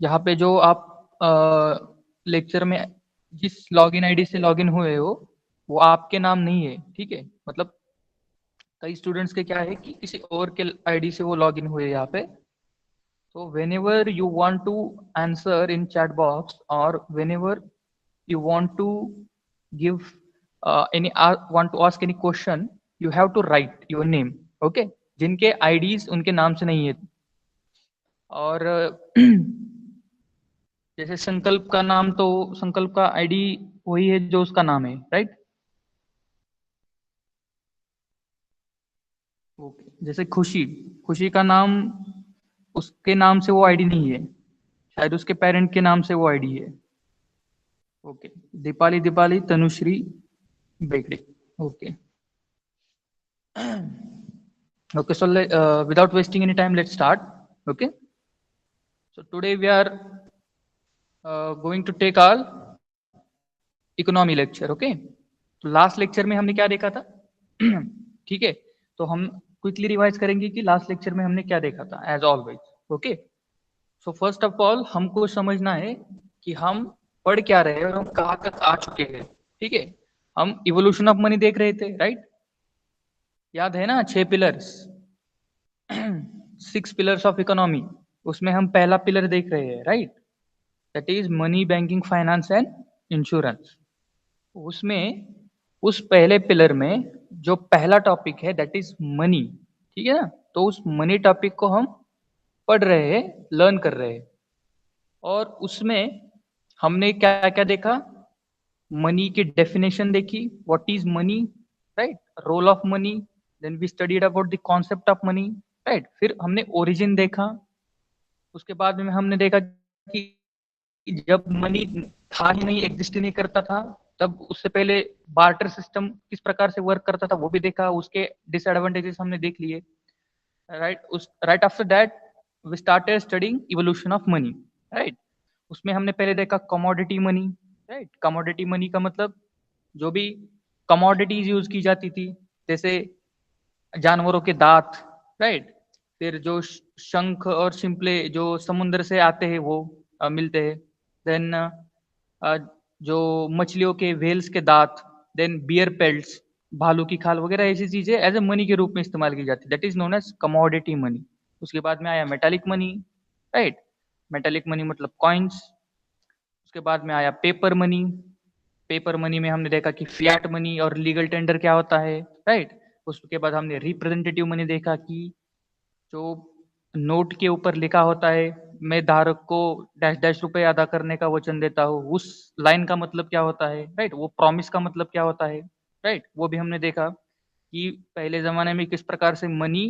यहाँ पे जो आप लेक्चर में जिस लॉगिन आईडी से लॉगिन हुए हो वो आपके नाम नहीं है, ठीक है। मतलब कई स्टूडेंट्स के क्या है कि किसी और के आईडी से वो लॉगिन हुए यहाँ पे। तो whenever you want to answer in chat box or whenever you want to give want to ask any question, you have to write your name, okay। जिनके आईडीज उनके नाम से नहीं है। और जैसे संकल्प का नाम, तो संकल्प का आईडी वही है जो उसका नाम है, राइट। ओके। जैसे खुशी, खुशी का नाम, उसके नाम से वो आईडी नहीं है, शायद उसके पेरेंट के नाम से वो आईडी है। Okay. Deepali, Deepali Tanushree Begade. Okay. Okay, so without wasting any time, let's start. Okay. So today we are going to take our economy lecture. Okay. तो लास्ट लेक्चर में हमने क्या देखा था? ठीक है। तो हम क्विकली रिवाइज करेंगे कि लास्ट लेक्चर में हमने क्या देखा था, as always. Okay. So first of all हमको समझना है कि हम पढ़ क्या रहे हैं और हम कहाँ तक आ चुके हैं। ठीक है। हम इवोल्यूशन ऑफ मनी देख रहे थे, राइट। याद है ना, 6 पिलर्स, 6 पिलर्स ऑफ इकोनॉमी। उसमें हम पहला पिलर देख रहे हैं, right. That is money, banking, finance and insurance. उसमें उस पहले पिलर में जो पहला टॉपिक है दैट इज मनी, ठीक है ना। तो उस मनी टॉपिक को हम पढ़ रहे हैं, लर्न कर रहे हैं। और उसमें हमने क्या क्या देखा? मनी की डेफिनेशन देखी, what is money, right, role of money. Then we studied about the concept of money, right. फिर हमने ओरिजिन देखा। उसके बाद में हमने देखा कि जब मनी था ही नहीं, एग्जिस्ट ही नहीं करता था, तब उससे पहले बार्टर सिस्टम किस प्रकार से वर्क करता था वो भी देखा, उसके डिसएडवांटेजेस हमने देख लिए, राइट। उस right after that we started studying evolution of money, right. उसमें हमने पहले देखा commodity money, right. Commodity money का मतलब जो भी कमोडिटीज यूज की जाती थी, जैसे जानवरों के दांत, राइट। फिर जो शंख और शिंपले जो समुद्र से आते हैं वो मिलते हैं। देन जो मछलियों के, व्हेल्स के दांत, देन बियर पेल्ट्स, भालू की खाल वगैरह ऐसी चीजें एज ए मनी के रूप में इस्तेमाल की जाती है, that is known as commodity money. उसके बाद में आया metallic money, right. Metallic money मतलब कॉइन्स। उसके बाद में आया पेपर मनी। पेपर मनी में हमने देखा कि फियाट मनी और लीगल टेंडर क्या होता है, राइट। उसके बाद हमने रिप्रेजेंटेटिव मनी देखा कि जो नोट के ऊपर लिखा होता है, मैं धारक को डैश डैश रुपए अदा करने का वचन देता हूँ, उस लाइन का मतलब क्या होता है, राइट। वो प्रॉमिस का मतलब क्या होता है, राइट। वो भी हमने देखा कि पहले जमाने में किस प्रकार से मनी,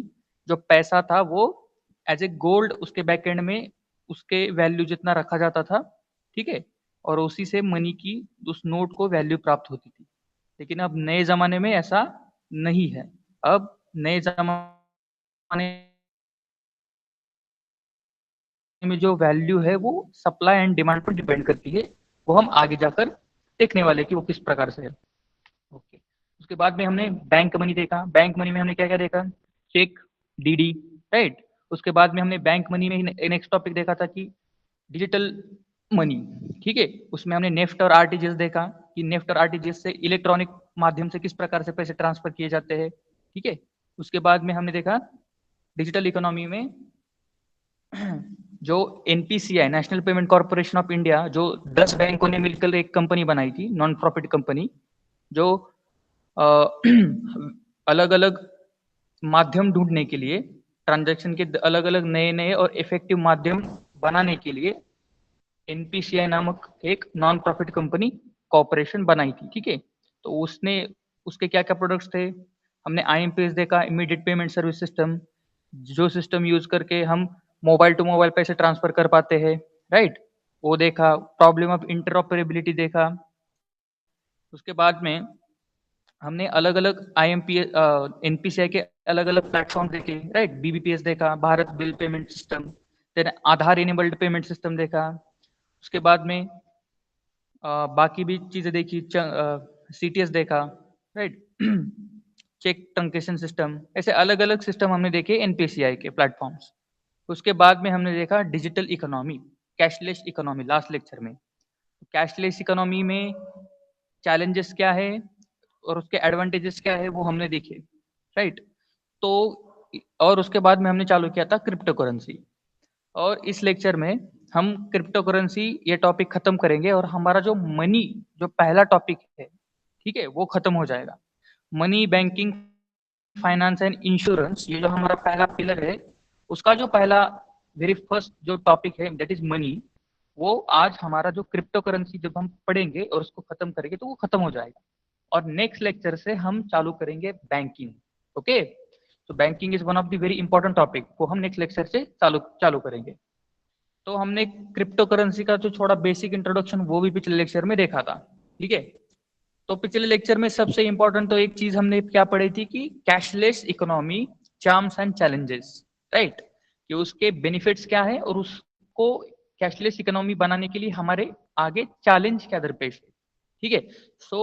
जो पैसा था, वो एज ए गोल्ड उसके बैक एंड में उसके वैल्यू जितना रखा जाता था, ठीक है। और उसी से मनी की, उस नोट को वैल्यू प्राप्त होती थी। लेकिन अब नए जमाने में ऐसा नहीं है। अब नए जमाने में जो वैल्यू है वो सप्लाई एंड डिमांड पर डिपेंड करती है। वो हम आगे जाकर देखने वाले कि वो किस प्रकार से है। ओके। उसके बाद में हमने बैंक मनी देखा। बैंक मनी में हमने क्या क्या देखा? Cheque, DD, right. उसके बाद में हमने बैंक मनी में नेक्स्ट टॉपिक देखा था कि डिजिटल मनी, ठीक है। उसमें हमने नेफ्ट और आरटीजीएस देखा कि नेफ्ट और आरटीजीएस से इलेक्ट्रॉनिक माध्यम से किस प्रकार से पैसे ट्रांसफर किए जाते हैं, ठीक है। उसके बाद में हमने देखा डिजिटल इकोनॉमी में जो NPCI, national payment corporation of India, जो 10 बैंकों ने मिलकर एक कंपनी बनाई थी, नॉन प्रॉफिट कंपनी, जो अलग अलग माध्यम ढूंढने के लिए, ट्रांजैक्शन के अलग अलग नए नए और इफेक्टिव माध्यम बनाने के लिए एनपीसीआई नामक एक नॉन प्रॉफिट कंपनी कॉर्पोरेशन बनाई थी, ठीक है। तो उसने, उसके क्या क्या प्रोडक्ट्स थे? हमने आईएमपीएस देखा, इमीडिएट पेमेंट सर्विस सिस्टम, जो सिस्टम यूज करके हम मोबाइल टू मोबाइल पैसे ट्रांसफर कर पाते हैं, राइट। वो देखा। प्रॉब्लम ऑफ इंटरऑपरेबिलिटी देखा। उसके बाद में हमने अलग अलग आईएमपीएस, एनपीसीआई के अलग अलग प्लेटफॉर्म देखे, राइट। बीबीपीएस देखा, Bharat bill payment system, then Aadhaar enabled payment system देखा। उसके बाद में बाकी भी चीजें देखी, सीटीएस देखा, राइट। चेक ट्रंकेशन सिस्टम, ऐसे अलग अलग सिस्टम हमने देखे एनपीसीआई के प्लेटफॉर्म्स। उसके बाद में हमने देखा digital economy. Cashless economy last lecture में। कैशलेस इकोनॉमी में चैलेंजेस क्या है और उसके एडवांटेजेस क्या है वो हमने देखे, राइट। तो और उसके बाद में हमने चालू किया था क्रिप्टो करेंसी, और इस लेक्चर में हम क्रिप्टो करेंसी ये टॉपिक खत्म करेंगे और हमारा जो मनी जो पहला टॉपिक है, ठीक है, वो खत्म हो जाएगा। Money banking finance and insurance, ये जो हमारा पहला पिलर है, उसका जो पहला वेरी फर्स्ट जो टॉपिक है दैट इज मनी, वो आज हमारा जो क्रिप्टो करेंसी जब हम पढ़ेंगे और उसको खत्म करेंगे तो वो खत्म हो जाएगा। और नेक्स्ट लेक्चर से हम चालू करेंगे बैंकिंग। ओके, तो banking is one of the very important topic, वो हम नेक्स्ट लेक्चर से चालू चालू करेंगे। तो हमने क्रिप्टो करेंसी का जो थोड़ा बेसिक इंट्रोडक्शन वो भी पिछले लेक्चर में देखा था, ठीक है। तो पिछले लेक्चर में सबसे इंपॉर्टेंट तो एक चीज हमने क्या पढ़ी थी कि cashless economy charms and challenges, right, कि उसके बेनिफिट्स क्या है और उसको कैशलेस इकोनॉमी बनाने के लिए हमारे आगे चैलेंज क्या दरपेश है, ठीक है। सो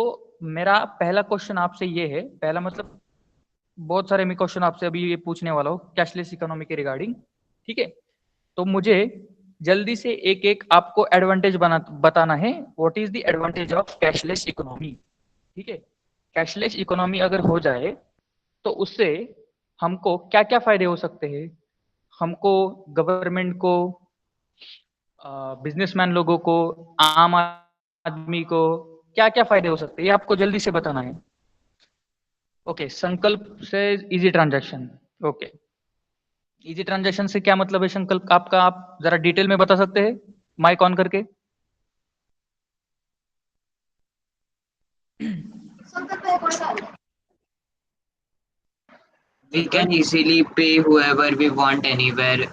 मेरा पहला क्वेश्चन आपसे ये है, पहला मतलब बहुत सारे मैं क्वेश्चन आपसे अभी ये पूछने वाला हूँ कैशलेस इकोनॉमी के रिगार्डिंग, ठीक है। तो मुझे जल्दी से एक एक आपको एडवांटेज बताना है, what is the advantage of cashless economy, ठीक है। कैशलेस इकोनॉमी अगर हो जाए तो उससे हमको क्या क्या फायदे हो सकते हैं, हमको, गवर्नमेंट को, बिजनेसमैन लोगों को, आम आदमी को क्या क्या फायदे हो सकते हैं, ये आपको जल्दी से बताना है। ओके, संकल्प से easy transaction. Okay, easy transaction से क्या मतलब है संकल्प आपका, आप जरा डिटेल में बता सकते हैं माइक ऑन करके। We can easily pay whoever we want anywhere.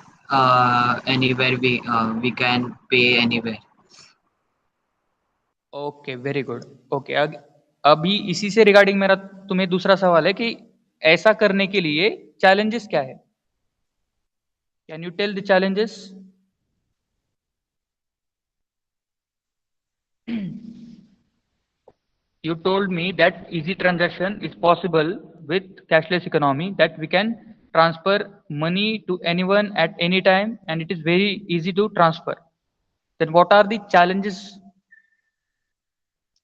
Anywhere we can pay anywhere. Okay, very good. Okay, अभी इसी से रिगार्डिंग मेरा तुम्हें दूसरा सवाल है कि ऐसा करने के लिए चैलेंजेस क्या है, can you tell the challenges. You told me that easy transaction is possible with cashless economy, that we can transfer money to anyone at any time and it is very easy to transfer. Then what are the challenges?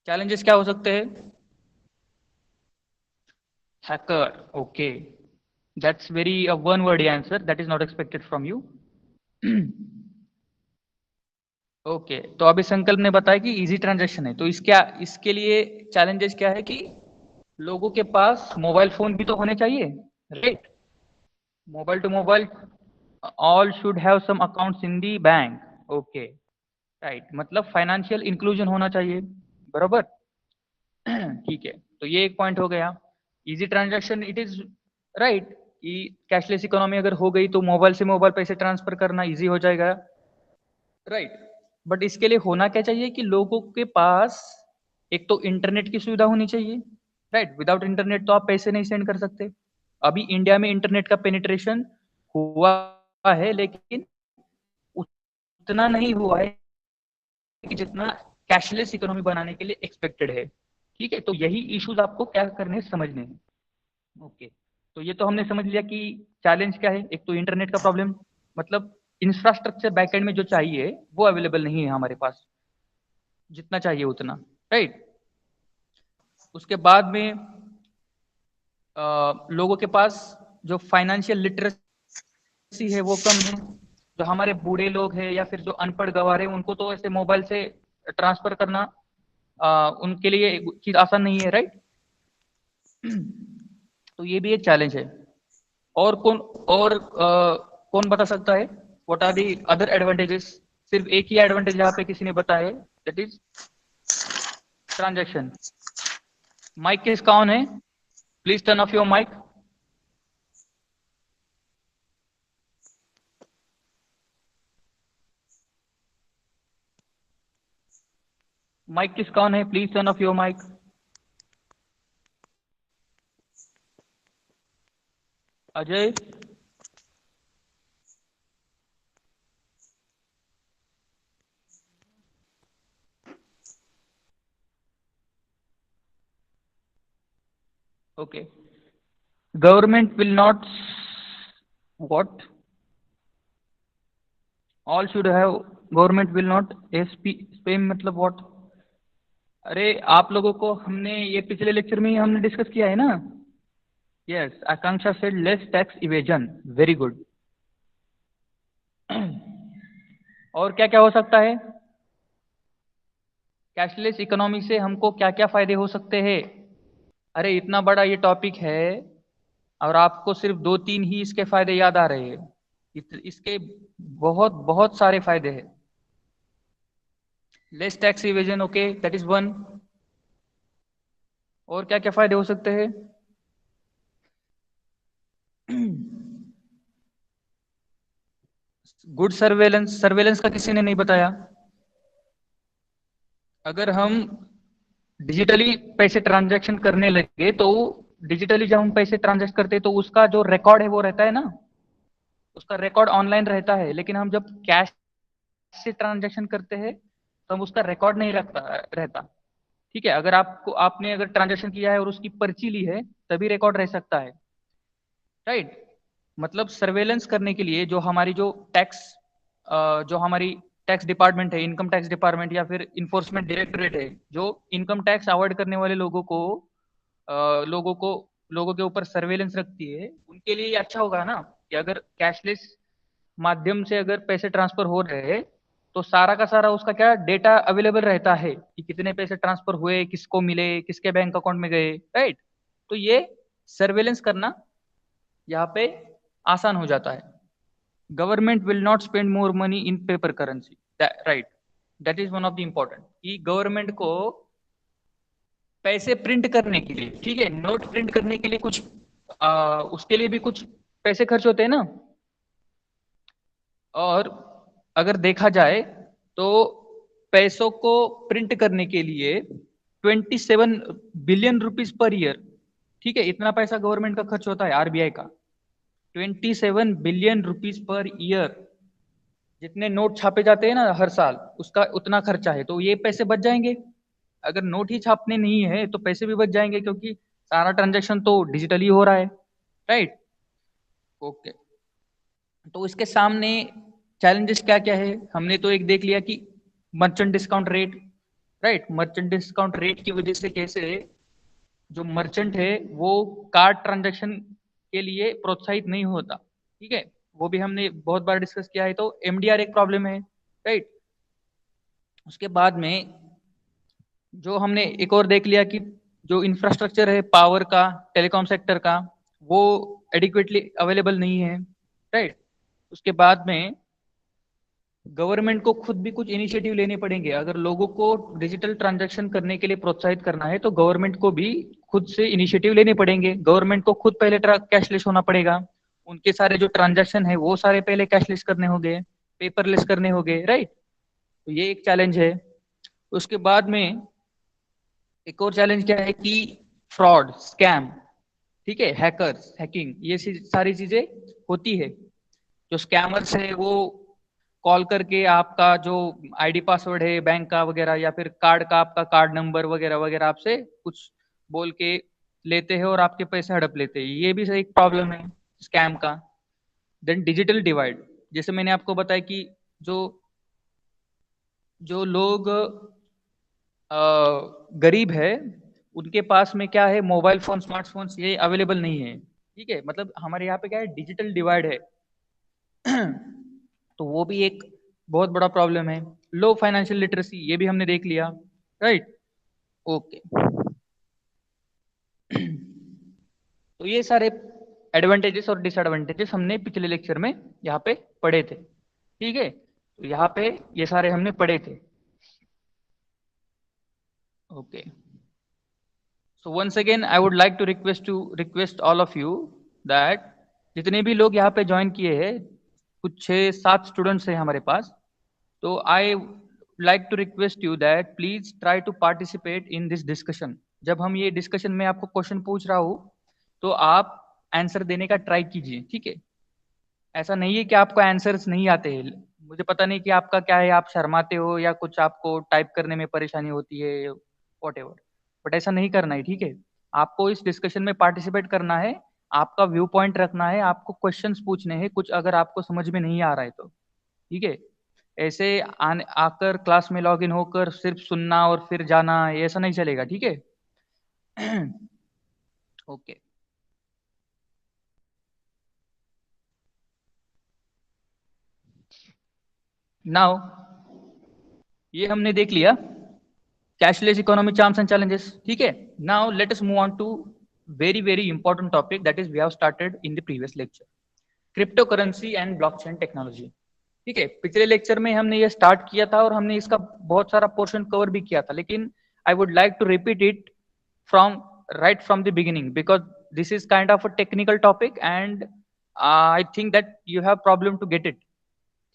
Challenges क्या हो सकते हैं? Hacker. Okay, that's very a one word answer that is not expected from you. Okay, तो अभी संकल्प ने बताया कि इजी ट्रांजैक्शन है, तो इसके लिए चैलेंजेस क्या है कि लोगों के पास मोबाइल फोन भी तो होने चाहिए, right. Mobile to mobile, all should have some accounts in the bank. Okay, right, मतलब फाइनेंशियल इंक्लूजन होना चाहिए, बराबर। ठीक है, तो ये एक पॉइंट हो गया। Easy transaction it is right कि कैशलेस इकोनॉमी अगर हो गई तो मोबाइल से मोबाइल पैसे ट्रांसफर करना इजी हो जाएगा, राइट। बट इसके लिए होना क्या चाहिए कि लोगों के पास एक तो इंटरनेट की सुविधा होनी चाहिए, राइट। विदाउट इंटरनेट तो आप पैसे नहीं सेंड कर सकते। अभी इंडिया में इंटरनेट का पेनिट्रेशन हुआ है लेकिन उतना नहीं हुआ है कि जितना कैशलेस इकोनॉमी बनाने के लिए एक्सपेक्टेड है, ठीक है। तो यही इश्यूज आपको क्या करने समझने हैं। ओके, तो ये तो हमने समझ लिया कि चैलेंज क्या है, एक तो इंटरनेट का प्रॉब्लम, मतलब इंफ्रास्ट्रक्चर बैकएंड में जो चाहिए वो अवेलेबल नहीं है हमारे पास, जितना चाहिए उतना, राइट। उसके बाद में लोगों के पास जो फाइनेंशियल लिटरेसी है वो कम है। जो हमारे बूढ़े लोग हैं या फिर जो अनपढ़ गवार हैं उनको तो ऐसे मोबाइल से ट्रांसफर करना उनके लिए चीज आसान नहीं है, राइट। तो ये भी एक चैलेंज है। और कौन बता सकता है what are the other advantages. सिर्फ एक ही एडवांटेज यहाँ पे किसी ने बताया है, दैट इज ट्रांजैक्शन। माइक किसका ऑन है, please turn off your mic. Mic किसका ऑन है, please turn off your mic. Ajay, okay, government will not, what, all should have, government will not spam मतलब व्हाट? अरे आप लोगों को हमने ये पिछले लेक्चर में ही हमने डिस्कस किया है ना। Yes, Akanksha said less tax evasion, very good. और क्या क्या हो सकता है? कैशलेस इकोनॉमी से हमको क्या क्या फायदे हो सकते हैं? अरे इतना बड़ा ये टॉपिक है और आपको सिर्फ दो तीन ही इसके फायदे याद आ रहे हैं। इसके बहुत बहुत सारे फायदे हैं। Less tax evasion, okay, that is one. और क्या क्या फायदे हो सकते हैं? गुड सर्वेलेंस, सर्वेलेंस का किसी ने नहीं बताया। अगर हम डिजिटली पैसे ट्रांजैक्शन करने लगे तो डिजिटली जब हम पैसे ट्रांजैक्ट करते हैं तो उसका जो रिकॉर्ड है वो रहता है ना, उसका रिकॉर्ड ऑनलाइन रहता है। लेकिन हम जब कैश से ट्रांजैक्शन करते हैं तो हम उसका रिकॉर्ड नहीं रखता रहता। ठीक है, अगर आपको आपने अगर ट्रांजैक्शन किया है और उसकी पर्ची ली है तभी रिकॉर्ड रह सकता है, राइट। मतलब सर्वेलेंस करने के लिए जो हमारी जो टैक्स जो हमारी टैक्स डिपार्टमेंट है, इनकम टैक्स डिपार्टमेंट या फिर इन्फोर्समेंट डायरेक्टरेट है, जो इनकम टैक्स अवॉइड करने वाले लोगों को लोगों के ऊपर सर्वेलेंस रखती है, उनके लिए ये अच्छा होगा ना कि अगर कैशलेस माध्यम से अगर पैसे ट्रांसफर हो रहे हैं तो सारा का सारा उसका क्या डेटा अवेलेबल रहता है कि कितने पैसे ट्रांसफर हुए, किसको मिले, किसके बैंक अकाउंट में गए, राइट। तो ये सर्वेलेंस करना यहाँ पे आसान हो जाता है। Government will not spend more money in paper currency, right. That is one of the important कि गवर्नमेंट को पैसे प्रिंट करने के लिए, ठीक है, नोट प्रिंट करने के लिए कुछ उसके लिए भी कुछ पैसे खर्च होते हैं ना। और अगर देखा जाए तो पैसों को प्रिंट करने के लिए 27 बिलियन रुपीज पर ईयर, ठीक है, इतना पैसा गवर्नमेंट का खर्च होता है, आरबीआई का। 27 बिलियन रुपीज पर ईयर, जितने नोट छापे जाते हैं ना हर साल, उसका उतना खर्चा है। तो ये पैसे बच जाएंगे। अगर नोट ही छापने नहीं है तो पैसे भी बच जाएंगे क्योंकि सारा ट्रांजैक्शन तो डिजिटली हो रहा है, राइट। ओके, तो इसके सामने चैलेंजेस क्या क्या है हमने तो एक देख लिया कि merchant discount rate, right. Merchant discount rate की वजह से कैसे जो मर्चेंट है वो कार्ड ट्रांजैक्शन के लिए प्रोत्साहित नहीं होता, ठीक है। वो भी हमने बहुत बार डिस्कस किया है। तो एमडीआर एक प्रॉब्लम है, राइट। उसके बाद में जो हमने एक और देख लिया कि जो इंफ्रास्ट्रक्चर है पावर का, टेलीकॉम सेक्टर का, वो एडिक्वेटली अवेलेबल नहीं है, राइट। उसके बाद में गवर्नमेंट को खुद भी कुछ इनिशिएटिव लेने पड़ेंगे। अगर लोगों को डिजिटल ट्रांजैक्शन करने के लिए प्रोत्साहित करना है तो गवर्नमेंट को भी खुद से इनिशिएटिव लेने पड़ेंगे। गवर्नमेंट को खुद पहले कैशलेस होना पड़ेगा। उनके सारे जो ट्रांजैक्शन है वो सारे पहले कैशलेस करने होंगे, पेपरलेस करने होंगे, राइट। तो ये एक चैलेंज है। उसके बाद में एक और चैलेंज क्या है कि फ्रॉड, स्कैम, ठीक है, हैकर्स, हैकिंग, ये सारी चीजें होती है। जो स्कैमर्स है वो कॉल करके आपका जो आईडी पासवर्ड है बैंक का वगैरह या फिर कार्ड का आपका कार्ड नंबर वगैरह वगैरह आपसे कुछ बोल के लेते हैं और आपके पैसे हड़प लेते हैं। ये भी एक प्रॉब्लम है स्कैम का। देन डिजिटल डिवाइड, जैसे मैंने आपको बताया कि जो जो लोग गरीब है उनके पास में क्या है, मोबाइल फोन, स्मार्टफोन्स ये अवेलेबल नहीं है, ठीक है। मतलब हमारे यहाँ पे क्या है, डिजिटल डिवाइड है। तो वो भी एक बहुत बड़ा प्रॉब्लम है। लो फाइनेंशियल लिटरेसी, ये भी हमने देख लिया, राइट। ओके। तो ये सारे एडवांटेजेस और डिसएडवांटेजेस हमने पिछले लेक्चर में यहाँ पे पढ़े थे, ठीक है। तो यहाँ पे ये सारे हमने पढ़े थे। Okay, so once again I would like to request all of you that जितने भी लोग यहाँ पे ज्वाइन किए हैं, कुछ 6-7 स्टूडेंट्स हैं हमारे पास। तो I like to request you that please try to participate in this discussion. जब हम ये डिस्कशन में आपको क्वेश्चन पूछ रहा हूँ तो आप आंसर देने का ट्राई कीजिए, ठीक है। ऐसा नहीं है कि आपको आंसर्स नहीं आते हैं। मुझे पता नहीं कि आपका क्या है, आप शर्माते हो या कुछ आपको टाइप करने में परेशानी होती है, वॉट एवर, बट ऐसा नहीं करना है, ठीक है। आपको इस डिस्कशन में पार्टिसिपेट करना है, आपका व्यू पॉइंट रखना है, आपको क्वेश्चंस पूछने हैं कुछ अगर आपको समझ में नहीं आ रहा है तो, ठीक है। ऐसे आकर क्लास में लॉग इन होकर सिर्फ सुनना और फिर जाना, ये ऐसा नहीं चलेगा, ठीक है? ओके, नाउ ये हमने देख लिया cashless economy charms and challenges, ठीक है? Now let us move on to very very important topic that is we have started in the previous lecture, crypto currency and blockchain technology. ठीक है, पिछले lecture में हमने ये स्टार्ट किया था और हमने इसका बहुत सारा पोर्शन कवर भी किया था, लेकिन I would like to repeat it from right from the beginning because this is kind of a technical topic and I think that you have problem to get it.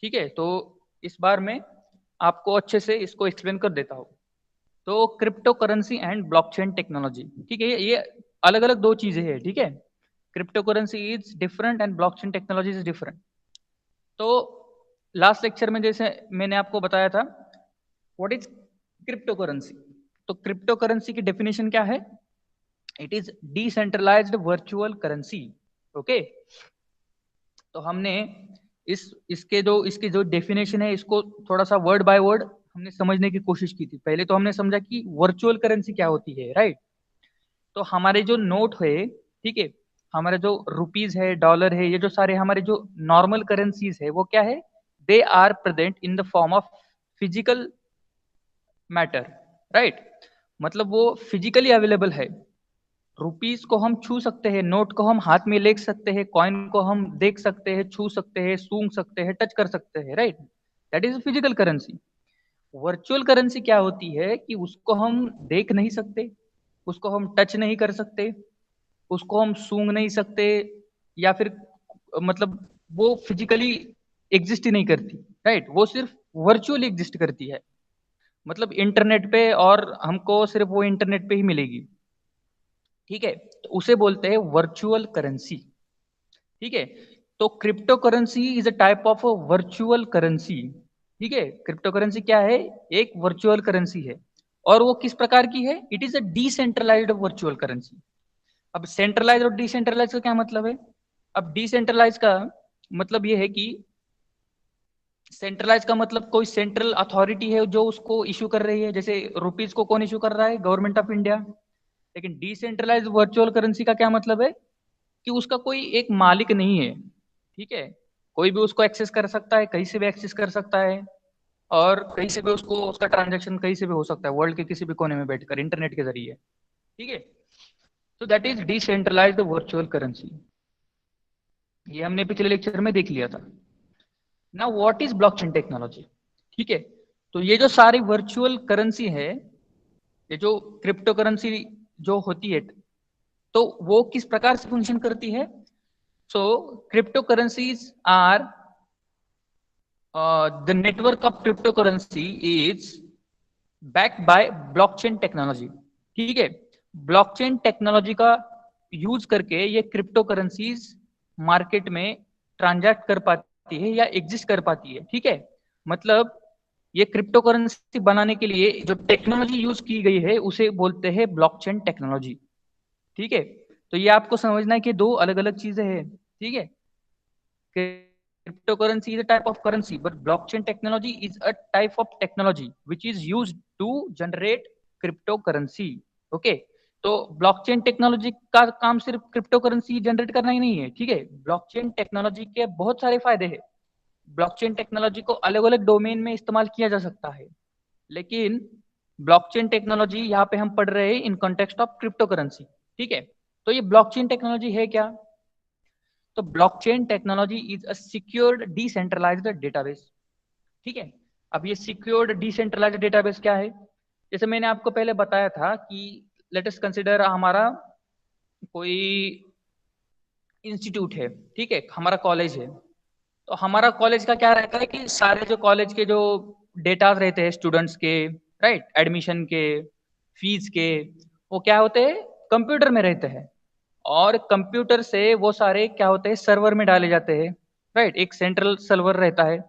ठीक है, तो इस बार मैं आपको अच्छे से इसको एक्सप्लेन कर देता हूँ। तो crypto currency and blockchain technology, ठीक है, ये अलग अलग दो चीजें हैं, ठीक है? Crypto currency is different and blockchain technology is different. तो लास्ट लेक्चर में जैसे मैंने आपको बताया था व्हाट इज क्रिप्टो करेंसी, तो क्रिप्टो करेंसी की डेफिनेशन क्या है? It is decentralized virtual currency. Okay, तो हमने इसकी जो डेफिनेशन है इसको थोड़ा सा वर्ड बाय वर्ड हमने समझने की कोशिश की थी। पहले तो हमने समझा कि वर्चुअल करेंसी क्या होती है, राइट? तो हमारे जो नोट है, ठीक है, हमारे जो रुपीज है, डॉलर है, ये जो सारे हमारे जो नॉर्मल करेंसीज है वो क्या है? They are present in the form of physical matter, right? मतलब वो फिजिकली अवेलेबल है। रुपीज को हम छू सकते हैं, नोट को हम हाथ में ले सकते हैं, कॉइन को हम देख सकते हैं, छू सकते हैं, सूंघ सकते हैं, टच कर सकते हैं, right? That is physical currency. Virtual currency क्या होती है कि उसको हम देख नहीं सकते, उसको हम टच नहीं कर सकते, उसको हम सूंघ नहीं सकते, या फिर मतलब वो फिजिकली एग्जिस्ट ही नहीं करती, राइट? वो सिर्फ वर्चुअली एग्जिस्ट करती है, मतलब इंटरनेट पे, और हमको सिर्फ वो इंटरनेट पे ही मिलेगी। ठीक है, तो उसे बोलते हैं वर्चुअल करेंसी। ठीक है, तो crypto currency is a type of virtual currency. ठीक है, क्रिप्टो करेंसी क्या है? एक वर्चुअल करेंसी है। और वो किस प्रकार की है? It is a decentralized virtual currency. अब सेंट्रलाइज और डिसेंट्रलाइज का क्या मतलब है? अब डिसेंट्रलाइज का मतलब ये है कि सेंट्रलाइज का मतलब कोई सेंट्रल अथॉरिटी है जो उसको इशू कर रही है, जैसे रुपीज को कौन इशू कर रहा है? Government of India. लेकिन डिसेंट्रलाइज वर्चुअल करेंसी का क्या मतलब है? कि उसका कोई एक मालिक नहीं है। ठीक है, कोई भी उसको एक्सेस कर सकता है, कहीं से भी एक्सेस कर सकता है, और कहीं से भी उसको उसका ट्रांजैक्शन कहीं से भी हो सकता है, वर्ल्ड के किसी भी कोने में बैठकर इंटरनेट के जरिए। ठीक है, तो that is decentralized virtual currency. ये हमने पिछले लेक्चर में देख लिया था। Now what is blockchain technology? ठीक है, तो ये जो सारी वर्चुअल करेंसी है, ये जो क्रिप्टो करेंसी जो होती है, तो वो किस प्रकार से फंक्शन करती है? So crypto currencies are the network of crypto currency is backed by blockchain technology. ठीक है, ब्लॉकचेन टेक्नोलॉजी का यूज करके ये क्रिप्टो करेंसीज मार्केट में ट्रांजैक्ट कर पाती है या एग्जिस्ट कर पाती है। ठीक है, मतलब ये क्रिप्टो करेंसी बनाने के लिए जो टेक्नोलॉजी यूज की गई है उसे बोलते हैं ब्लॉकचेन टेक्नोलॉजी। ठीक है, तो ये आपको समझना है कि दो अलग अलग चीजें हैं। ठीक है, cryptocurrency is a type of currency, but blockchain technology is a type of technology which is used to generate cryptocurrency. Okay, तो ब्लॉकचेन टेक्नोलॉजी का काम सिर्फ क्रिप्टो करेंसी जनरेट करना ही नहीं है। ठीक है, ब्लॉकचेन टेक्नोलॉजी के बहुत सारे फायदे हैं। ब्लॉकचेन टेक्नोलॉजी को अलग अलग डोमेन में इस्तेमाल किया जा सकता है, लेकिन ब्लॉकचेन टेक्नोलॉजी यहाँ पे हम पढ़ रहे हैं in context of crypto currency. ठीक है, तो ये ब्लॉकचेन टेक्नोलॉजी है क्या? तो blockchain technology is a secured decentralized database. ठीक है, अब ये सिक्योर्ड डिसेंट्रलाइज्ड डेटाबेस क्या है? जैसे मैंने आपको पहले बताया था कि लेट अस कंसिडर हमारा कोई इंस्टीट्यूट है, ठीक है, हमारा कॉलेज है। तो हमारा कॉलेज का क्या रहता है कि सारे जो कॉलेज के जो डेटा रहते हैं स्टूडेंट्स के, राइट, एडमिशन के, फीस के, वो क्या होते हैं? कंप्यूटर में रहते हैं। और कंप्यूटर से वो सारे क्या होते हैं? सर्वर में डाले जाते हैं, राइट? एक सेंट्रल सर्वर रहता है।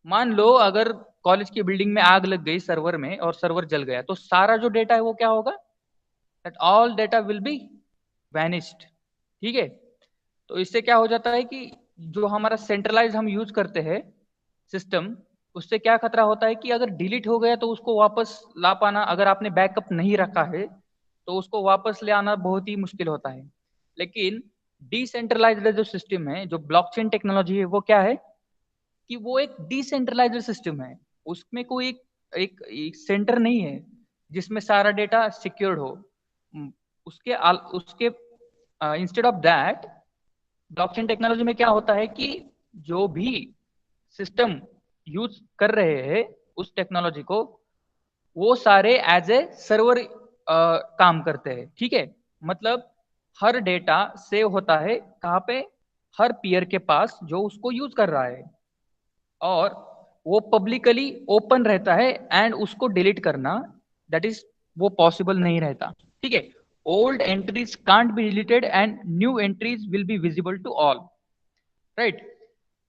मान लो अगर कॉलेज की बिल्डिंग में आग लग गई सर्वर में और सर्वर जल गया, तो सारा जो डेटा है वो क्या होगा? That all data will be vanished. ठीक है, तो इससे क्या हो जाता है कि जो हमारा सेंट्रलाइज हम यूज करते हैं सिस्टम, उससे क्या खतरा होता है कि अगर डिलीट हो गया तो उसको वापस ला पाना, अगर आपने बैकअप नहीं रखा है तो उसको वापस ले आना बहुत ही मुश्किल होता है। लेकिन डिसेंट्रलाइज्ड जो सिस्टम है, जो ब्लॉकचेन टेक्नोलॉजी है, वो क्या है कि वो एक डिसेंट्रलाइज्ड सिस्टम है। उसमें कोई एक सेंटर नहीं है जिसमें सारा डेटा सिक्योर्ड हो। उम, उसके instead of that, blockchain technology में क्या होता है कि जो भी सिस्टम यूज कर रहे हैं उस टेक्नोलॉजी को, वो सारे एज ए सर्वर काम करते हैं। ठीक है, मतलब हर डेटा सेव होता है कहाँ पे, हर पीयर के पास जो उसको यूज कर रहा है, और वो पब्लिकली ओपन रहता है, एंड उसको डिलीट करना, दैट इज, वो पॉसिबल नहीं रहता। ठीक है, old entries can't be deleted and new entries will be visible to all, right.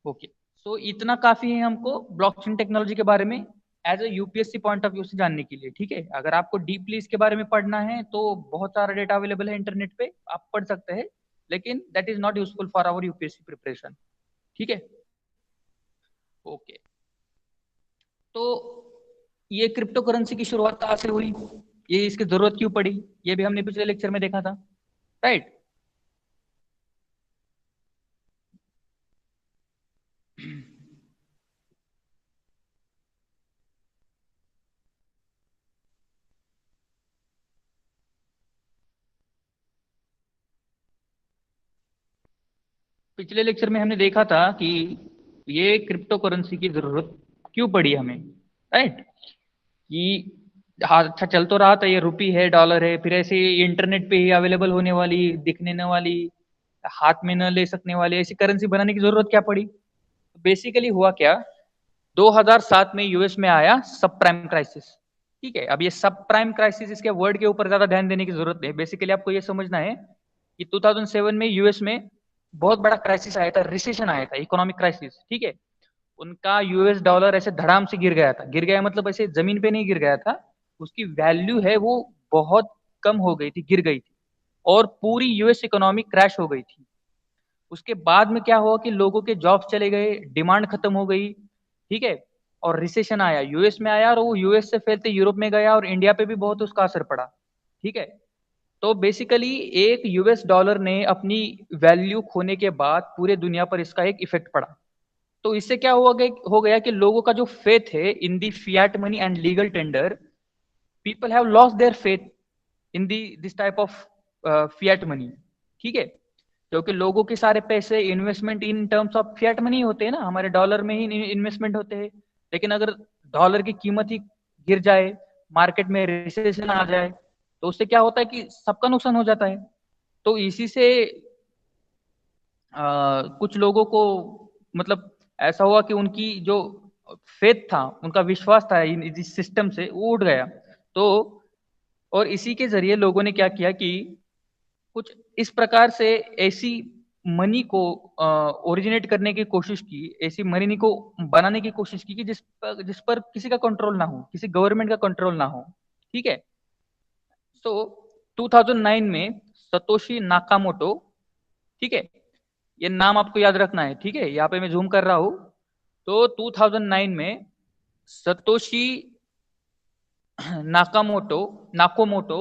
Okay, so इतना काफी है हमको ब्लॉकचेन टेक्नोलॉजी के बारे में as a UPSC point of view से जानने के लिए। ठीक है, अगर आपको डीपली इसके बारे में पढ़ना है तो बहुत सारा डेटा अवेलेबल है इंटरनेट पे, आप पढ़ सकते हैं, लेकिन that is not useful for our UPSC preparation. ठीक है, ओके। तो ये क्रिप्टो करेंसी की शुरुआत कहाँ से हुई, ये इसकी जरूरत क्यों पड़ी, ये भी हमने पिछले लेक्चर में देखा था, राइट। पिछले लेक्चर में हमने देखा था कि ये क्रिप्टो करेंसी की जरूरत क्यों पड़ी हमें, राइट। कि हाँ, अच्छा चल तो रहा था, ये रुपी है, डॉलर है, फिर ऐसे इंटरनेट पे ही अवेलेबल होने वाली, दिखने न वाली, हाथ में न ले सकने वाली ऐसी करेंसी बनाने की जरूरत क्या पड़ी। बेसिकली हुआ क्या, 2007 में यूएस में आया सब प्राइम क्राइसिस। ठीक है, अब ये सब प्राइम क्राइसिस, इसके वर्ड के ऊपर ज्यादा ध्यान देने की जरूरत नहीं, बेसिकली आपको ये समझना है कि 2007 में यूएस में बहुत बड़ा क्राइसिस आया था, रिसेशन आया था, इकोनॉमिक क्राइसिस। ठीक है, उनका यूएस डॉलर ऐसे धड़ाम से गिर गया था, गिर गया मतलब ऐसे जमीन पे नहीं गिर गया था, उसकी वैल्यू है वो बहुत कम हो गई थी, गिर गई थी, और पूरी यूएस इकोनॉमी क्रैश हो गई थी। उसके बाद में क्या हुआ कि लोगों के जॉब्स चले गए, डिमांड खत्म हो गई। ठीक है, और रिसेशन आया, यूएस में आया, और वो यूएस से फैलते यूरोप में गया, और इंडिया पे भी बहुत उसका असर पड़ा। ठीक है, तो बेसिकली एक यूएस डॉलर ने अपनी वैल्यू खोने के बाद पूरे दुनिया पर इसका एक इफेक्ट पड़ा। तो इससे क्या हो गया कि लोगों का जो फेथ है in the fiat money and legal tender, people have lost their faith in the this type of fiat money. ठीक है, क्योंकि लोगों के सारे पैसे investment in terms of fiat money होते हैं ना, हमारे डॉलर में ही इन्वेस्टमेंट होते हैं। लेकिन अगर डॉलर की कीमत ही गिर जाए, मार्केट में रिसेशन आ जाए, तो उससे क्या होता है कि सबका नुकसान हो जाता है। तो इसी से कुछ लोगों को, मतलब ऐसा हुआ कि उनकी जो फेथ था, उनका विश्वास था इस सिस्टम से, वो उड़ गया। तो और इसी के जरिए लोगों ने क्या किया कि कुछ इस प्रकार से ऐसी मनी को ओरिजिनेट करने की कोशिश की, ऐसी मनी को बनाने की कोशिश की कि जिस पर किसी का कंट्रोल ना हो, किसी गवर्नमेंट का कंट्रोल ना हो। ठीक है, सो 2009 में सतोशी नाकामोटो, ठीक है, ये नाम आपको याद रखना है। ठीक है, यहाँ पे मैं जूम कर रहा हूं, तो 2009 में सतोशी नाकामोटो नाकोमोटो,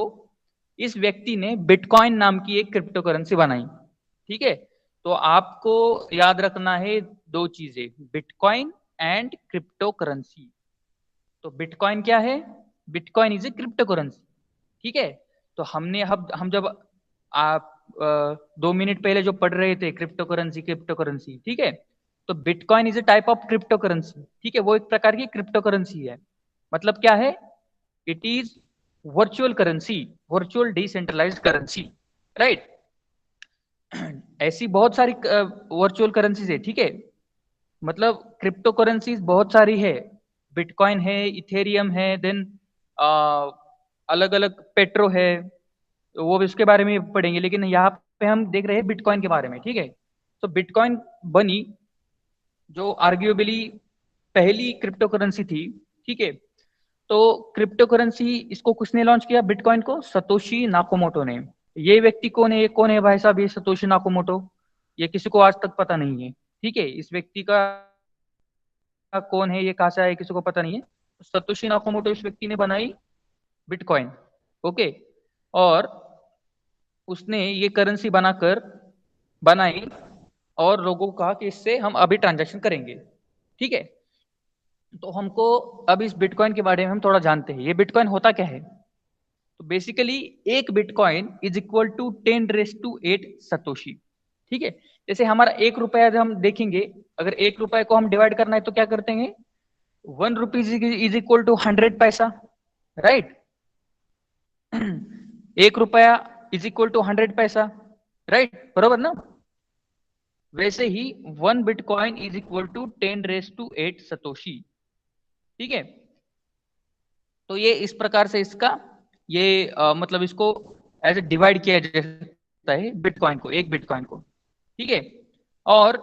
इस व्यक्ति ने बिटकॉइन नाम की एक क्रिप्टो करेंसी बनाई। ठीक है, तो आपको याद रखना है दो चीजें, बिटकॉइन एंड क्रिप्टो करेंसी। तो बिटकॉइन क्या है, bitcoin is A crypto currency. ठीक है, तो हम जब आप 2 मिनट पहले जो पढ़ रहे थे क्रिप्टो करेंसी, क्रिप्टो करेंसी, ठीक है, तो bitcoin is A type of crypto currency. ठीक है, वो एक प्रकार की क्रिप्टो करेंसी है। मतलब क्या है, it is virtual currency, virtual decentralized currency, right. ऐसी बहुत सारी वर्चुअल करेंसीज है। ठीक है, मतलब क्रिप्टो करेंसीज बहुत सारी है, बिटकॉइन है, इथेरियम है, देन अलग अलग पेट्रो है, वो भी उसके बारे में पढ़ेंगे, लेकिन यहाँ पे हम देख रहे हैं बिटकॉइन के बारे में। ठीक है, तो बिटकॉइन बनी जो आर्ग्यूएबली पहली क्रिप्टो करेंसी थी। ठीक है, तो क्रिप्टो करेंसी इसको किसने लॉन्च किया, बिटकॉइन को, सतोशी नाकोमोटो ने। ये व्यक्ति कौन है, ये कौन है भाई साहब, ये सतोशी नाकोमोटो, ये किसी को आज तक पता नहीं है। ठीक है, इस व्यक्ति का कौन है, ये कहाँ से आया, किसी को पता नहीं है। सतोशी नाकामोटो इस व्यक्ति ने बनाई बिटकॉइन। ओके। और उसने ये करेंसी बनाई और लोगों को कहा कि इससे हम अभी ट्रांजैक्शन करेंगे। ठीक है। तो हमको अब इस बिटकॉइन के बारे में हम थोड़ा जानते हैं। ये बिटकॉइन होता क्या है? तो बेसिकली एक bitcoin is equal to 10⁸ satoshi. ठीक है। जैसे हमारा 1 रुपया जब हम देखेंगे, अगर 1 रुपए को हम डिवाइड करना है तो क्या करते हैं? 1 रुपीज इज इक्वल टू 100 पैसा, राइट। 1 रुपया इज इक्वल टू 100 पैसा, राइट, बरोबर ना। वैसे ही 1 bitcoin is equal to 10⁸ satoshi. ठीक है। तो ये इस प्रकार से इसका ये मतलब इसको ऐसे डिवाइड किया जा सकता है बिटकॉइन को, एक बिटकॉइन को। ठीक है। और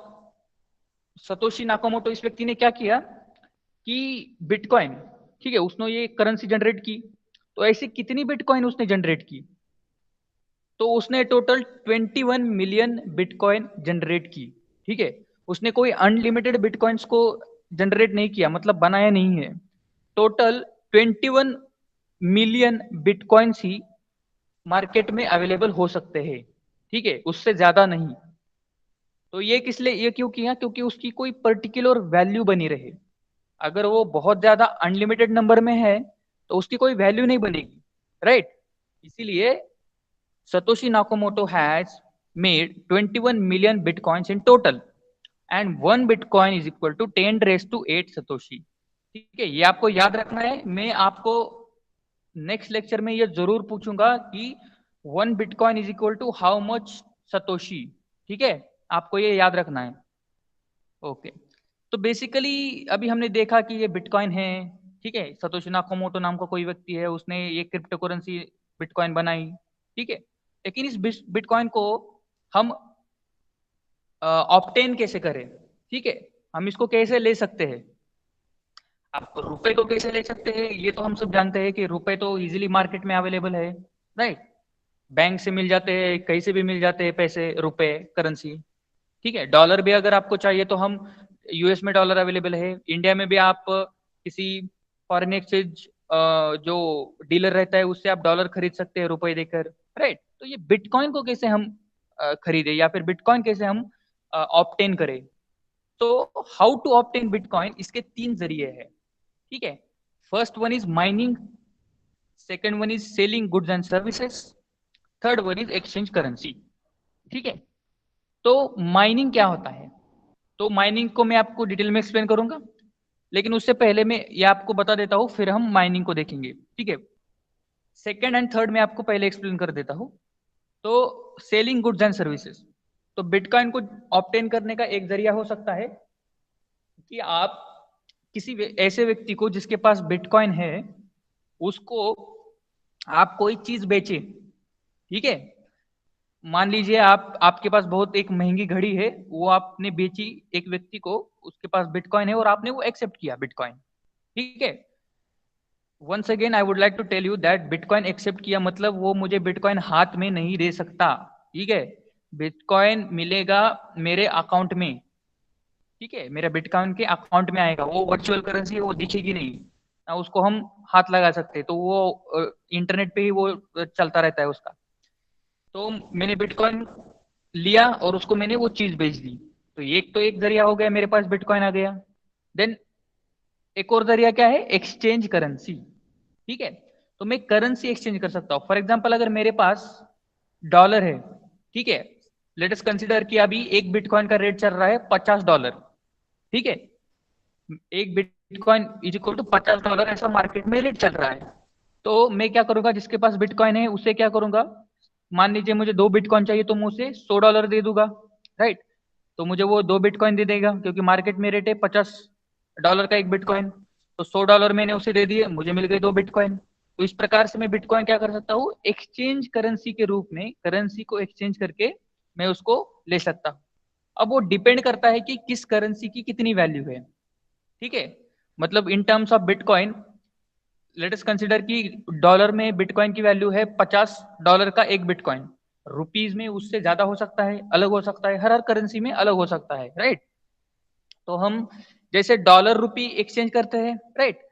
सतोशी नाकामोटो इस व्यक्ति ने क्या किया कि बिटकॉइन, ठीक है, उसने ये करेंसी जनरेट की। तो ऐसे कितनी बिटकॉइन उसने जनरेट की? तो उसने टोटल 21 मिलियन बिटकॉइन जनरेट की। ठीक है। उसने कोई अनलिमिटेड बिटकॉइंस को जनरेट नहीं किया, मतलब बनाया नहीं है। टोटल 21 मिलियन बिटकॉइंस ही मार्केट में अवेलेबल हो सकते हैं। ठीक है, उससे ज्यादा नहीं। तो ये किस लिए, ये क्यों किया? क्योंकि उसकी कोई पर्टिकुलर वैल्यू बनी रहे। अगर वो बहुत ज्यादा अनलिमिटेड नंबर में है तो उसकी कोई वैल्यू नहीं बनेगी, राइट। इसीलिए Satoshi Nakamoto has made 21 million bitcoins in total and 1 bitcoin is equal to 10⁸ Satoshi। ठीक है, ये आपको याद रखना है। मैं आपको नेक्स्ट लेक्चर में ये जरूर पूछूंगा कि 1 bitcoin is equal to how much satoshi. ठीक है, आपको ये याद रखना है। ओके। तो बेसिकली अभी हमने देखा कि ये बिटकॉइन है। ठीक है, सतोशी नाकामोटो नाम का कोई व्यक्ति है, उसने ये क्रिप्टो करेंसी बिटकॉइन बनाई। ठीक है। लेकिन इस बिटकॉइन को हम ऑप्टेन कैसे करें? ठीक है, हम इसको कैसे ले सकते हैं? आप रुपए को कैसे ले सकते हैं ये तो हम सब जानते हैं कि रुपए तो इजीली मार्केट में अवेलेबल है, राइट। बैंक से मिल जाते हैं, कहीं से भी मिल जाते हैं पैसे, रुपए, करेंसी। ठीक है। डॉलर भी अगर आपको चाहिए तो हम यूएस में डॉलर अवेलेबल है। इंडिया में भी आप किसी फॉरेन एक्सचेंज जो डीलर रहता है उससे आप डॉलर खरीद सकते हैं रुपए देकर, राइट। तो ये बिटकॉइन को कैसे हम खरीदे या फिर बिटकॉइन कैसे हम ऑप्टेन करें? तो हाउ टू ऑप्टेन बिटकॉइन, इसके 3 जरिए है। ठीक है। First one is mining, second one is selling goods and services, third one is exchange currency. ठीक है। तो माइनिंग क्या होता है? तो माइनिंग को मैं आपको डिटेल में एक्सप्लेन करूंगा, लेकिन उससे पहले मैं ये आपको बता देता हूं, फिर हम माइनिंग को देखेंगे। ठीक है। सेकेंड एंड थर्ड में आपको पहले एक्सप्लेन कर देता हूं। तो सेलिंग गुड्स एंड सर्विसेज, तो बिटकॉइन को ऑप्टेन करने का एक जरिया हो सकता है कि आप किसी ऐसे व्यक्ति को जिसके पास बिटकॉइन है उसको आप कोई चीज बेचे। ठीक है। मान लीजिए आप, आपके पास बहुत एक महंगी घड़ी है, वो आपने बेची एक व्यक्ति को, उसके पास बिटकॉइन है और आपने वो एक्सेप्ट किया बिटकॉइन। ठीक है। Once again I would like to tell you that bitcoin accept किया मतलब वो मुझे बिटकॉइन हाथ में नहीं दे सकता। ठीक है। बिटकॉइन मिलेगा मेरे अकाउंट में। ठीक है, मेरा बिटकॉइन के अकाउंट में आएगा। वो वर्चुअल करेंसी है, वो दिखेगी नहीं ना, उसको हम हाथ लगा सकते हैं। तो वो इंटरनेट पे ही वो चलता रहता है उसका। तो मैंने बिटकॉइन लिया और उसको मैंने वो चीज बेच दी। तो एक जरिया हो गया, मेरे पास बिटकॉइन आ गया। देन एक और जरिया क्या है? Exchange currency. ठीक है। तो मैं करेंसी एक्सचेंज कर सकता हूँ। फॉर एग्जाम्पल अगर मेरे पास डॉलर है, ठीक है, लेट अस कंसीडर कि अभी एक बिटकॉइन का रेट चल रहा है $50। ठीक है। एक बिटकॉइन इज इक्वल टू $50 ऐसा मार्केट में रेट चल रहा है। तो मैं क्या करूंगा, जिसके पास बिटकॉइन है उसे क्या करूंगा, मान लीजिए मुझे 2 बिटकॉइन चाहिए तो मैं उसे $100 दे दूंगा, राइट। तो मुझे वो 2 बिटकॉइन दे देगा क्योंकि मार्केट में रेट है $50 का एक बिटकॉइन। तो $100 मैंने उसे दे दिए, मुझे मिल गए 2 बिटकॉइन। तो इस प्रकार से मैं बिटकॉइन क्या कर सकता हूँ, एक्सचेंज करेंसी के रूप में करेंसी को एक्सचेंज करके मैं उसको ले सकता हूँ। अब वो डिपेंड करता है कि किस करेंसी की कितनी वैल्यू है। ठीक है। मतलब इन terms of bitcoin let us consider कि डॉलर में बिटकॉइन की वैल्यू है $50 का एक बिटकॉइन। रुपीज में उससे ज्यादा हो सकता है, अलग हो सकता है, हर हर करेंसी में अलग हो सकता है, राइट। तो हम जैसे डॉलर रुपी एक्सचेंज करते हैं, राइट।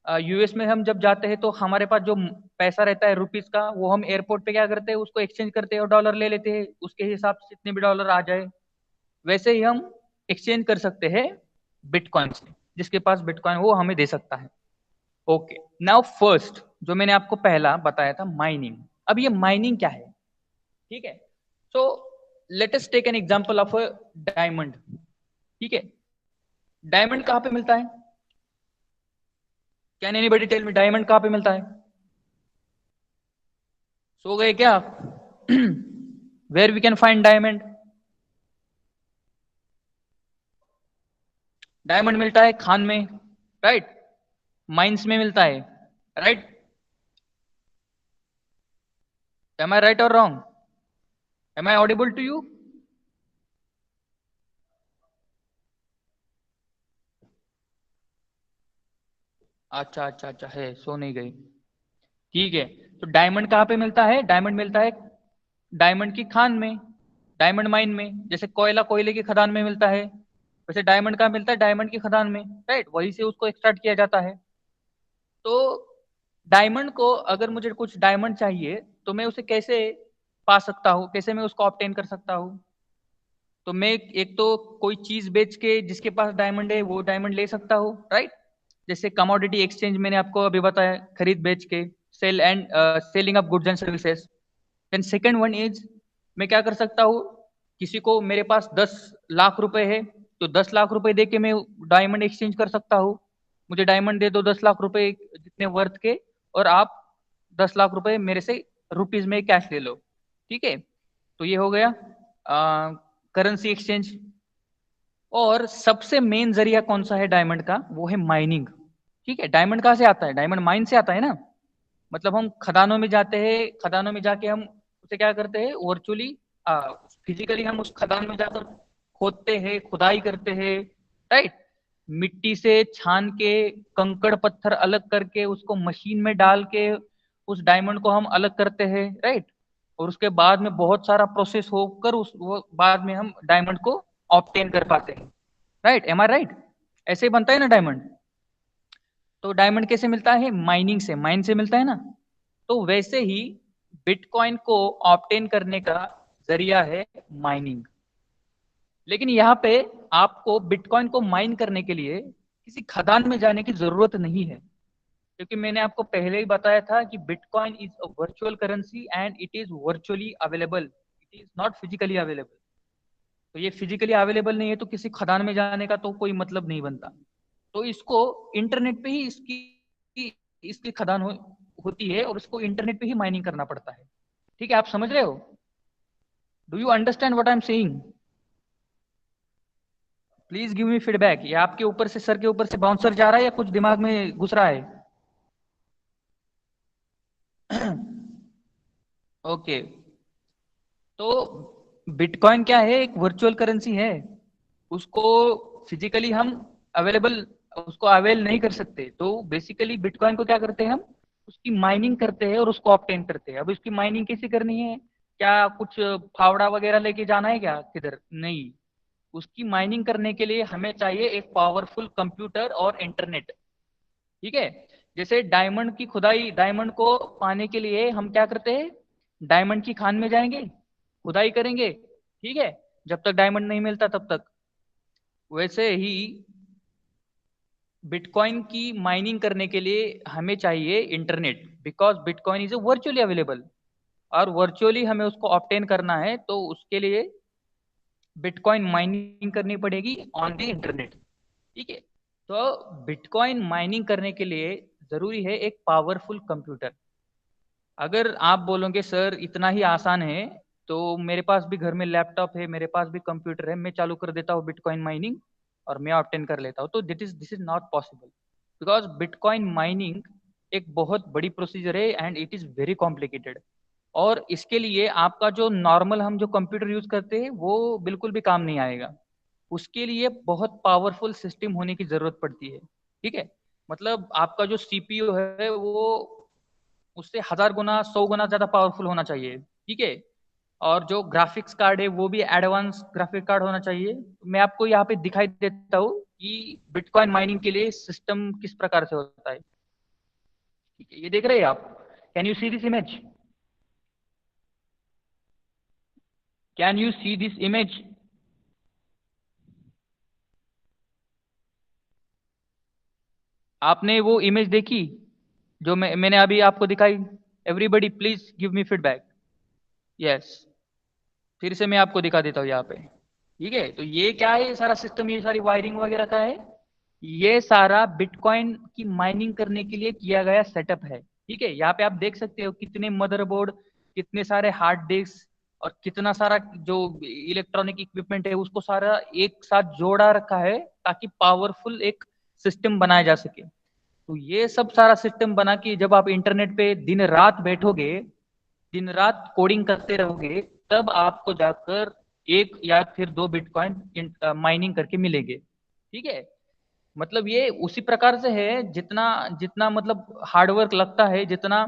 यूएस में हम जब जाते हैं तो हमारे पास जो पैसा रहता है रुपीस का, वो हम एयरपोर्ट पे क्या करते हैं, उसको एक्सचेंज करते हैं और डॉलर ले लेते हैं, उसके हिसाब से जितने भी डॉलर आ जाए। वैसे ही हम एक्सचेंज कर सकते हैं बिटकॉइन से, जिसके पास बिटकॉइन वो हमें दे सकता है। ओके, नाउ फर्स्ट जो मैंने आपको पहला बताया था माइनिंग। अब ये माइनिंग क्या है, ठीक है। So let us take an example of a diamond, ठीक है। डायमंड कहाँ पे मिलता है? Can anybody tell me diamond कहाँ पे मिलता है? सो गए क्या आप? Where we can find diamond? Diamond मिलता है खान में, राइट। माइंस में मिलता है, राइट। एम आई राइट और wrong? Am I audible to you? अच्छा अच्छा अच्छा, है, सो नहीं गई, ठीक है। तो डायमंड कहाँ पे मिलता है? डायमंड मिलता है डायमंड की खान में, डायमंड माइन में। जैसे कोयला कोयले की खदान में मिलता है, वैसे डायमंड कहाँ मिलता है? डायमंड की खदान में, राइट। वहीं से उसको एक्सट्रैक्ट किया जाता है। तो डायमंड को, अगर मुझे कुछ डायमंड चाहिए तो मैं उसे कैसे पा सकता हूँ, कैसे मैं उसको ऑब्टेन कर सकता हूँ? तो मैं एक तो कोई चीज बेच के जिसके पास डायमंड है वो डायमंड ले सकता हूँ, राइट। जैसे कमोडिटी एक्सचेंज मैंने आपको अभी बताया, खरीद बेच के, sale and selling of goods and services. Then second one is, मैं क्या कर सकता हूँ, किसी को मेरे पास 10 लाख रुपए है, तो 10 लाख रुपए दे के मैं डायमंड एक्सचेंज कर सकता हूँ। मुझे डायमंड दे दो 10 लाख रुपए जितने वर्थ के, और आप 10 लाख रुपए मेरे से रुपीज में कैश ले लो, ठीक है। तो ये हो गया करेंसी एक्सचेंज। और सबसे मेन जरिया कौन सा है डायमंड का? वो है माइनिंग, ठीक है। डायमंड कहाँ से आता है? डायमंड माइन से आता है ना। मतलब हम खदानों में जाते हैं, खदानों में जाके हम उसे क्या करते हैं, वर्चुअली फिजिकली हम उस खदान में जाकर खोदते हैं, खुदाई करते हैं, राइट। मिट्टी से छान के कंकड़ पत्थर अलग करके उसको मशीन में डाल के उस डायमंड को हम अलग करते हैं, राइट। और उसके बाद में बहुत सारा प्रोसेस होकर उस वो बाद में हम डायमंड को ऑब्टेन कर पाते हैं, राइट। Am I right? ऐसे ही बनता है ना डायमंड। तो डायमंड कैसे मिलता है? माइनिंग से, माइन से मिलता है ना। तो वैसे ही बिटकॉइन को ऑब्टेन करने का जरिया है माइनिंग। लेकिन यहाँ पे आपको बिटकॉइन को माइन करने के लिए किसी खदान में जाने की जरूरत नहीं है, क्योंकि मैंने आपको पहले ही बताया था कि bitcoin is a virtual currency and it is virtually available, it is not physically available. तो ये फिजिकली अवेलेबल नहीं है, तो किसी खदान में जाने का तो कोई मतलब नहीं बनता। तो इसको इंटरनेट पे ही इसकी इसकी खदान होती है, और उसको इंटरनेट पे ही माइनिंग करना पड़ता है, ठीक है। आप समझ रहे हो? Do you understand what I am saying? Please give me feedback. ये आपके ऊपर से, सर के ऊपर से बाउंसर जा रहा है या कुछ दिमाग में घुस रहा है? ओके। तो बिटकॉइन क्या है? एक वर्चुअल करेंसी है। उसको फिजिकली हम अवेलेबल उसको अवेल नहीं कर सकते। तो बेसिकली बिटकॉइन को क्या करते हैं हम, उसकी माइनिंग करते हैं और उसको ऑब्टेन करते हैं। अब इसकी माइनिंग कैसे करनी है? क्या कुछ फावड़ा वगैरह लेके जाना है क्या किधर? नहीं। उसकी माइनिंग करने के लिए हमें चाहिए एक पावरफुल कंप्यूटर और इंटरनेट, ठीक है। जैसे डायमंड की खुदाई, डायमंड को पाने के लिए हम क्या करते हैं, डायमंड की खान में जाएंगे, खुदाई करेंगे, ठीक है, जब तक डायमंड नहीं मिलता तब तक। वैसे ही बिटकॉइन की माइनिंग करने के लिए हमें चाहिए internet, because bitcoin is virtually available, और वर्चुअली हमें उसको ऑब्टेन करना है, तो उसके लिए बिटकॉइन माइनिंग करनी पड़ेगी ऑन द इंटरनेट, ठीक है। तो बिटकॉइन माइनिंग करने के लिए जरूरी है एक पावरफुल कंप्यूटर। अगर आप बोलोगे सर इतना ही आसान है, तो मेरे पास भी घर में लैपटॉप है, मेरे पास भी कंप्यूटर है, मैं चालू कर देता हूँ बिटकॉइन माइनिंग और मैं ऑब्टेन कर लेता हूँ। तो this is not possible, because bitcoin mining एक बहुत बड़ी प्रोसीजर है and it is very complicated. और इसके लिए आपका जो नॉर्मल हम जो कंप्यूटर यूज करते हैं वो बिल्कुल भी काम नहीं आएगा। उसके लिए बहुत पावरफुल सिस्टम होने की जरूरत पड़ती है, ठीक है। मतलब आपका जो सीपीयू है वो उससे 1000 गुना 100 गुना ज्यादा पावरफुल होना चाहिए, ठीक है। और जो ग्राफिक्स कार्ड है वो भी एडवांस ग्राफिक कार्ड होना चाहिए। मैं आपको यहाँ पे दिखाई देता हूँ कि बिटकॉइन माइनिंग के लिए सिस्टम किस प्रकार से होता है। ठीक है, ये देख रहे हैं आप? Can you see this image? Can you see this image? आपने वो इमेज देखी जो मैंने अभी आपको दिखाई? Everybody please give me feedback. Yes, फिर से मैं आपको दिखा देता हूँ यहाँ पे। ठीक है, तो ये क्या है, ये सारा सिस्टम, ये सारी वायरिंग वगैरह का है। ये सारा बिटकॉइन की माइनिंग करने के लिए किया गया सेटअप है। ठीक है, यहाँ पे आप देख सकते हो कितने मदरबोर्ड, कितने सारे हार्ड डिस्क और कितना सारा जो इलेक्ट्रॉनिक इक्विपमेंट है उसको सारा एक साथ जोड़ा रखा है ताकि पावरफुल एक सिस्टम बनाया जा सके। तो ये सब सारा सिस्टम बना के जब आप इंटरनेट पे दिन रात बैठोगे, दिन रात कोडिंग करते रहोगे, तब आपको जाकर एक या फिर दो बिटकॉइन माइनिंग करके मिलेंगे। ठीक है, मतलब ये उसी प्रकार से है जितना जितना मतलब हार्डवर्क लगता है, जितना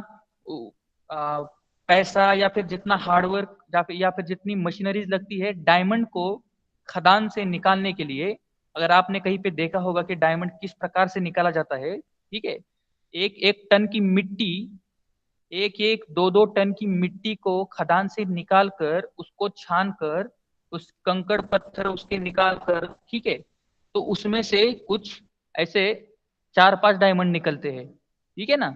आ, पैसा या फिर जितना हार्डवर्क या फिर जितनी मशीनरीज लगती है डायमंड को खदान से निकालने के लिए। अगर आपने कहीं पे देखा होगा कि डायमंड किस प्रकार से निकाला जाता है। ठीक है, एक एक टन की मिट्टी, एक एक दो दो टन की मिट्टी को खदान से निकाल कर उसको छान कर, उस कंकड़ पत्थर उसके निकाल कर, ठीक है, तो उसमें से कुछ ऐसे 4-5 डायमंड निकलते हैं। ठीक है ना?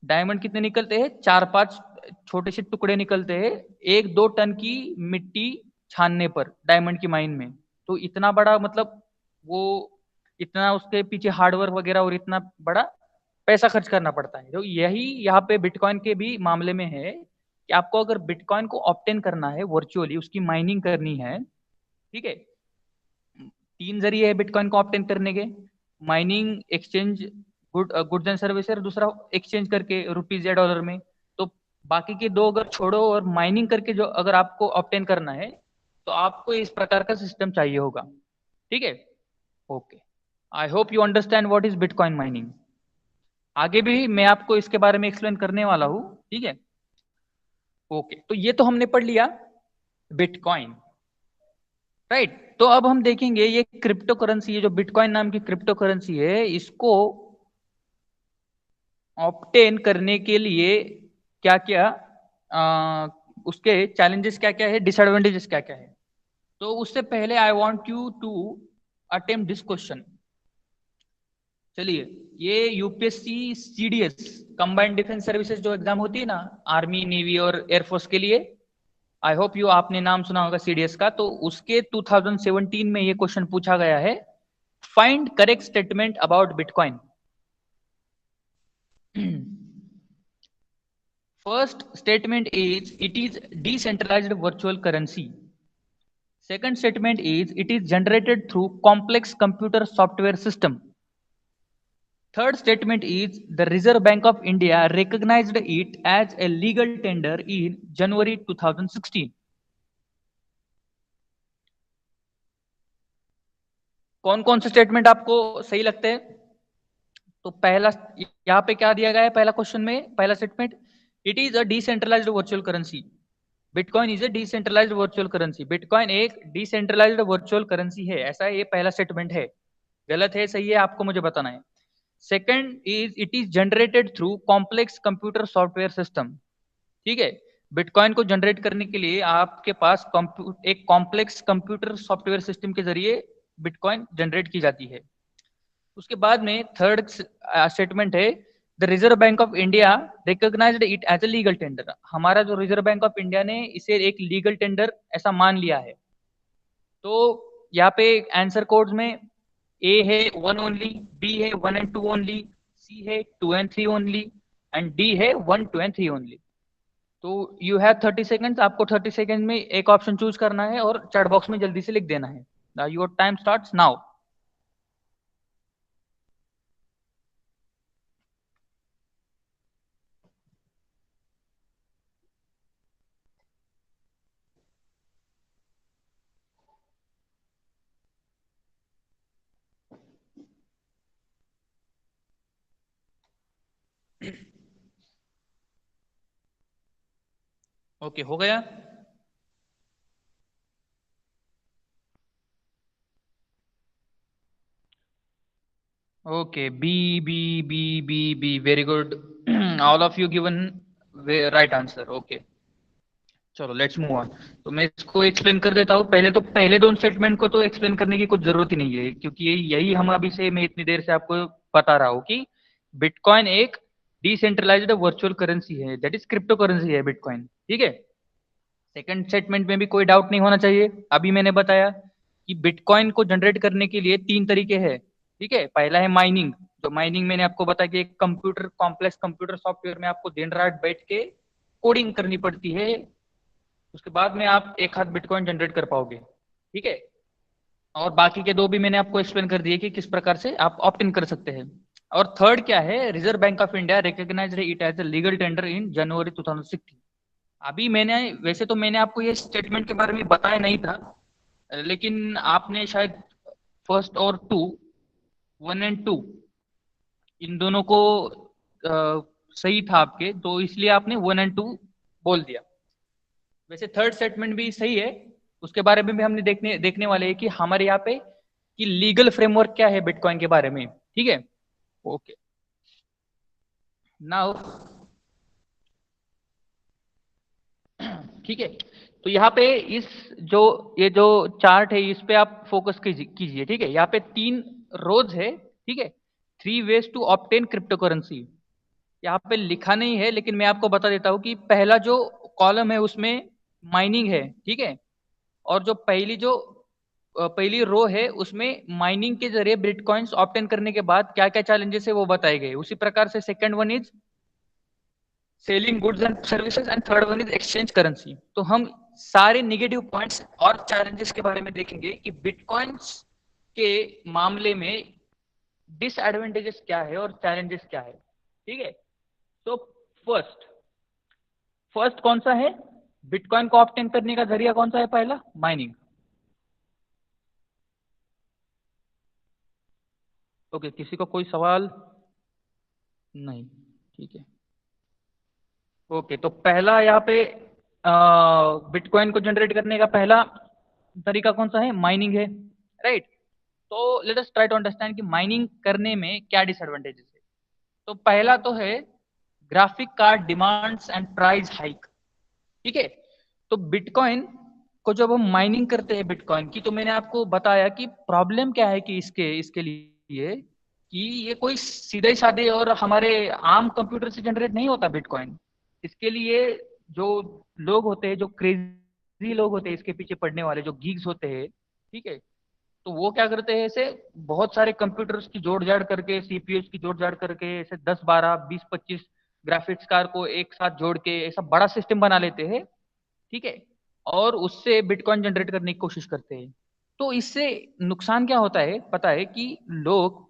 डायमंड कितने निकलते हैं? 4-5 छोटे से टुकड़े निकलते हैं 1-2 टन की मिट्टी छानने पर डायमंड की माइन में। तो इतना बड़ा मतलब वो, इतना उसके पीछे हार्डवर्क वगैरह और इतना बड़ा पैसा खर्च करना पड़ता है। तो यही यहाँ पे बिटकॉइन के भी मामले में है कि आपको अगर बिटकॉइन को ऑब्टेन करना है वर्चुअली, उसकी माइनिंग करनी है। ठीक है, 3 जरिए है बिटकॉइन को ऑब्टेन करने के: mining, exchange goods and service, और दूसरा एक्सचेंज करके रुपीज या डॉलर में। तो बाकी के दो अगर छोड़ो और माइनिंग करके जो अगर आपको ऑब्टेन करना है तो आपको इस प्रकार का सिस्टम चाहिए होगा। ठीक है, okay, I hope you understand what is bitcoin mining. आगे भी मैं आपको इसके बारे में एक्सप्लेन करने वाला हूँ। ठीक है, ओके, तो ये तो हमने पढ़ लिया बिटकॉइन, राइट। तो अब हम देखेंगे ये क्रिप्टो करेंसी, ये जो बिटकॉइन नाम की क्रिप्टो करेंसी है, इसको ऑब्टेन करने के लिए क्या क्या उसके चैलेंजेस क्या क्या है, डिसएडवांटेजेस क्या क्या है। तो उससे पहले I want you to attempt this question. चलिए, ये UPSC CDS, combined defence services जो एग्जाम होती है ना, आर्मी नेवी और एयरफोर्स के लिए, आई होप यू आपने नाम सुना होगा सीडीएस का। तो उसके 2017 में ये क्वेश्चन पूछा गया है: find correct statement about bitcoin. First statement is it is decentralized virtual currency. Second statement is it is generated through complex computer software system. Third statement is the Reserve Bank of India recognized it as a legal tender in January 2016. कौन कौन से statement आपको सही लगते हैं? तो पहला यहाँ पे क्या दिया गया है, पहला क्वेश्चन में पहला statement, it is a decentralized virtual currency. Bitcoin is a decentralized virtual currency. Bitcoin एक डिसेंट्रलाइज्ड वर्चुअल करेंसी है, ऐसा ये पहला स्टेटमेंट है। गलत है, सही है, आपको मुझे बताना है। Second is it is generated through complex computer software system. ठीक है, बिटकॉइन को जनरेट करने के लिए आपके पास एक कॉम्प्लेक्स कंप्यूटर सॉफ्टवेयर सिस्टम के जरिए बिटकॉइन जनरेट की जाती है। उसके बाद में थर्ड स्टेटमेंट है the reserve bank of India recognised it as a legal tender. हमारा जो रिजर्व बैंक ऑफ इंडिया ने इसे एक लीगल टेंडर ऐसा मान लिया है। तो यहाँ पे आंसर कोड्स में ए है 1 ओनली, बी है 1 and 2 ओनली, सी है 2 and 3 ओनली, एंड डी है 1, 2 and 3 ओनली। तो यू हैव 30 सेकेंड्स, आपको 30 सेकेंड में एक ऑप्शन चूज करना है और चैट बॉक्स में जल्दी से लिख देना है। Your time starts now. Okay, हो गया? Okay, B, B, B, B, B. Very good. All of you given right answer. Okay. चलो लेट्स मूव ऑन। तो मैं इसको एक्सप्लेन कर देता हूँ। पहले तो पहले दोनों स्टेटमेंट को तो एक्सप्लेन करने की कुछ जरूरत ही नहीं है, क्योंकि यही हम अभी से मैं इतनी देर से आपको बता रहा हूँ कि बिटकॉइन एक डिसेंट्रलाइज्ड वर्चुअल करेंसी है, दैट इज क्रिप्टो करेंसी है बिटकॉइन। ठीक है। सेकंड स्टेटमेंट में भी कोई डाउट नहीं होना चाहिए। अभी मैंने बताया कि बिटकॉइन को जनरेट करने के लिए तीन तरीके हैं। ठीक है। पहला है माइनिंग। जो माइनिंग मैंने आपको बताया कि एक कंप्यूटर कॉम्प्लेक्स कंप्यूटर सॉफ्टवेयर में आपको दिन रात बैठ के कोडिंग करनी पड़ती है, उसके बाद में आप एक हाथ बिटकॉइन जनरेट कर पाओगे। ठीक है। और बाकी के दो भी मैंने आपको एक्सप्लेन कर दिए कि किस प्रकार से आप ऑप्ट इन कर सकते हैं। और थर्ड क्या है, Reserve bank of India recognised it as a legal tender in January 2016। अभी मैंने, वैसे तो मैंने आपको ये स्टेटमेंट के बारे में बताया नहीं था, लेकिन आपने शायद फर्स्ट और टू, वन एंड टू, इन दोनों को सही था आपके, तो इसलिए आपने वन एंड टू बोल दिया। वैसे थर्ड स्टेटमेंट भी सही है, उसके बारे में भी हमने देखने देखने वाले हैं कि हमारे यहाँ पे कि लीगल फ्रेमवर्क क्या है बिटकॉइन के बारे में। ठीक है। ओके। नाउ ठीक है। तो यहाँ पे इस जो ये जो चार्ट है इस पे आप फोकस कीजिए। ठीक है। यहाँ पे तीन रोज है। ठीक है। Three ways to obtain crypto currency. यहाँ पे लिखा नहीं है, लेकिन मैं आपको बता देता हूँ कि पहला जो कॉलम है उसमें माइनिंग है। ठीक है। और जो पहली रो है उसमें माइनिंग के जरिए बिटकॉइंस ऑब्टेन करने के बाद क्या क्या चैलेंजेस है वो बताए गए। उसी प्रकार से second one is selling goods and services and third one is exchange currency. तो हम सारे निगेटिव पॉइंट्स और चैलेंजेस के बारे में देखेंगे कि बिटकॉइंस के मामले में डिसएडवांटेजेस क्या है और चैलेंजेस क्या है। ठीक है। तो फर्स्ट फर्स्ट कौन सा है, बिटकॉइन को ऑब्टेन करने का जरिया कौन सा है, पहला माइनिंग। ओके, किसी को कोई सवाल नहीं? ठीक है। ओके, तो पहला यहाँ पे बिटकॉइन को जनरेट करने का पहला तरीका कौन सा है, माइनिंग है। राइट। तो let us try to understand कि माइनिंग करने में क्या डिसएडवांटेजेस है। तो पहला तो है graphic card demands and price hike. ठीक है। तो बिटकॉइन को जब हम माइनिंग करते हैं बिटकॉइन की, तो मैंने आपको बताया कि प्रॉब्लम क्या है कि इसके इसके लिए कि ये कोई सीधे साधे और हमारे आम कंप्यूटर से जनरेट नहीं होता बिटकॉइन। इसके लिए जो लोग होते हैं, जो क्रेजी लोग होते हैं इसके पीछे पड़ने वाले, जो गीक्स होते हैं, ठीक है, तो वो क्या करते हैं, ऐसे बहुत सारे कंप्यूटर्स की जोड़ जाड़ करके, सीपीयू की जोड़ जाड़ करके, ऐसे 10 12 20 25 ग्राफिक्स कार्ड को एक साथ जोड़ के ऐसा बड़ा सिस्टम बना लेते हैं। ठीक है। और उससे बिटकॉइन जनरेट करने की कोशिश करते हैं। तो इससे नुकसान क्या होता है पता है कि लोग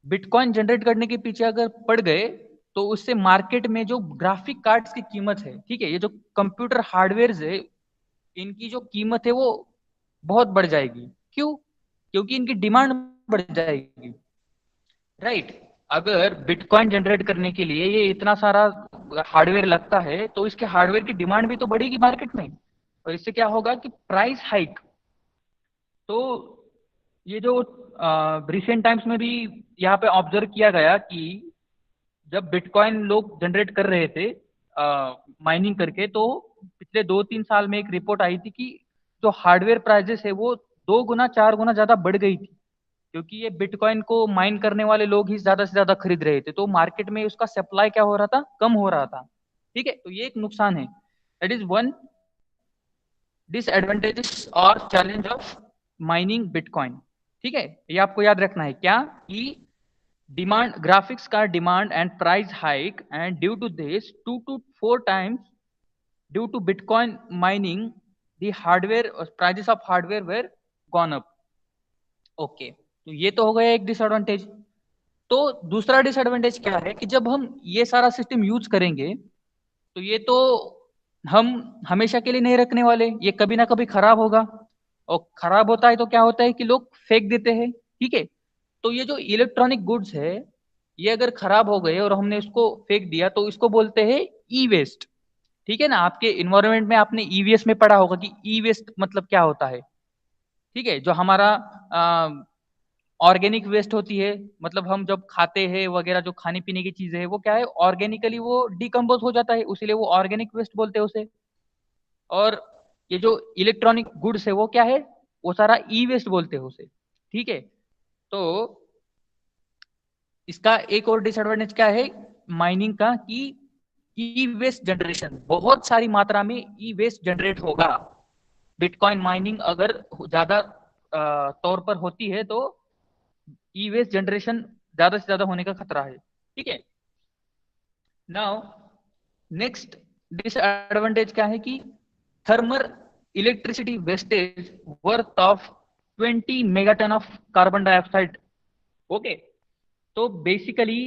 बिटकॉइन जनरेट करने के पीछे अगर पड़ गए, तो उससे मार्केट में जो ग्राफिक कार्ड्स की कीमत है, ठीक है, ये जो कंप्यूटर हार्डवेयर है, इनकी जो कीमत है वो बहुत बढ़ जाएगी। क्यों? क्योंकि इनकी डिमांड बढ़ जाएगी। राइट। अगर बिटकॉइन जनरेट करने के लिए ये इतना सारा हार्डवेयर लगता है, तो इसके हार्डवेयर की डिमांड भी तो बढ़ेगी मार्केट में, और इससे क्या होगा कि प्राइस हाइक। तो ये जो रिसेंट टाइम्स में भी यहाँ पे ऑब्जर्व किया गया कि जब बिटकॉइन लोग जनरेट कर रहे थे माइनिंग करके, तो पिछले 2 3 साल में एक रिपोर्ट आई थी कि जो हार्डवेयर प्राइजेस है वो 2 गुना 4 गुना ज्यादा बढ़ गई थी, क्योंकि ये बिटकॉइन को माइन करने वाले लोग ही ज्यादा से ज्यादा खरीद रहे थे, तो मार्केट में उसका सप्लाई क्या हो रहा था, कम हो रहा था। ठीक है। तो ये एक नुकसान है, दैट इज वन डिसएडवांटेजेस और चैलेंज ऑफ माइनिंग बिटकॉइन। ठीक है। ये आपको याद रखना है क्या कि डिमांड, ग्राफिक्स का demand and price hike, and due to this 2 to 4 times due to bitcoin mining the hardware prices of hardware were gone up. Okay, तो ये तो हो गया एक डिसएडवांटेज। तो दूसरा डिसएडवांटेज क्या है कि जब हम ये सारा सिस्टम यूज करेंगे, तो ये तो हम हमेशा के लिए नहीं रखने वाले, ये कभी ना कभी खराब होगा। और खराब होता है तो क्या होता है कि लोग फेंक देते हैं। ठीक है। तो ये जो इलेक्ट्रॉनिक गुड्स है, ये अगर खराब हो गए और हमने इसको फेंक दिया, तो इसको बोलते हैं ई वेस्ट। ठीक है ना, आपके इन्वायरमेंट में आपने ईवीएस में पढ़ा होगा कि ई वेस्ट मतलब क्या होता है। ठीक है। जो हमारा ऑर्गेनिक वेस्ट होती है, मतलब हम जब खाते हैं वगैरह जो खाने पीने की चीजें है वो क्या है, ऑर्गेनिकली वो डिकम्पोज हो जाता है, इसीलिए वो ऑर्गेनिक वेस्ट बोलते हैं उसे। और ये जो इलेक्ट्रॉनिक गुड्स है वो क्या है, वो सारा ई वेस्ट बोलते हैं उसे। ठीक है, तो इसका एक और डिसएडवांटेज क्या है माइनिंग का, कि ई वेस्ट जनरेशन, बहुत सारी मात्रा में ई वेस्ट जनरेट होगा। बिटकॉइन माइनिंग अगर ज्यादा तौर पर होती है तो ई वेस्ट जनरेशन ज्यादा से ज्यादा होने का खतरा है। ठीक है, नाउ नेक्स्ट डिसएडवांटेज क्या है कि thermal electricity wastage worth of 20 megaton of carbon dioxide. Okay, तो बेसिकली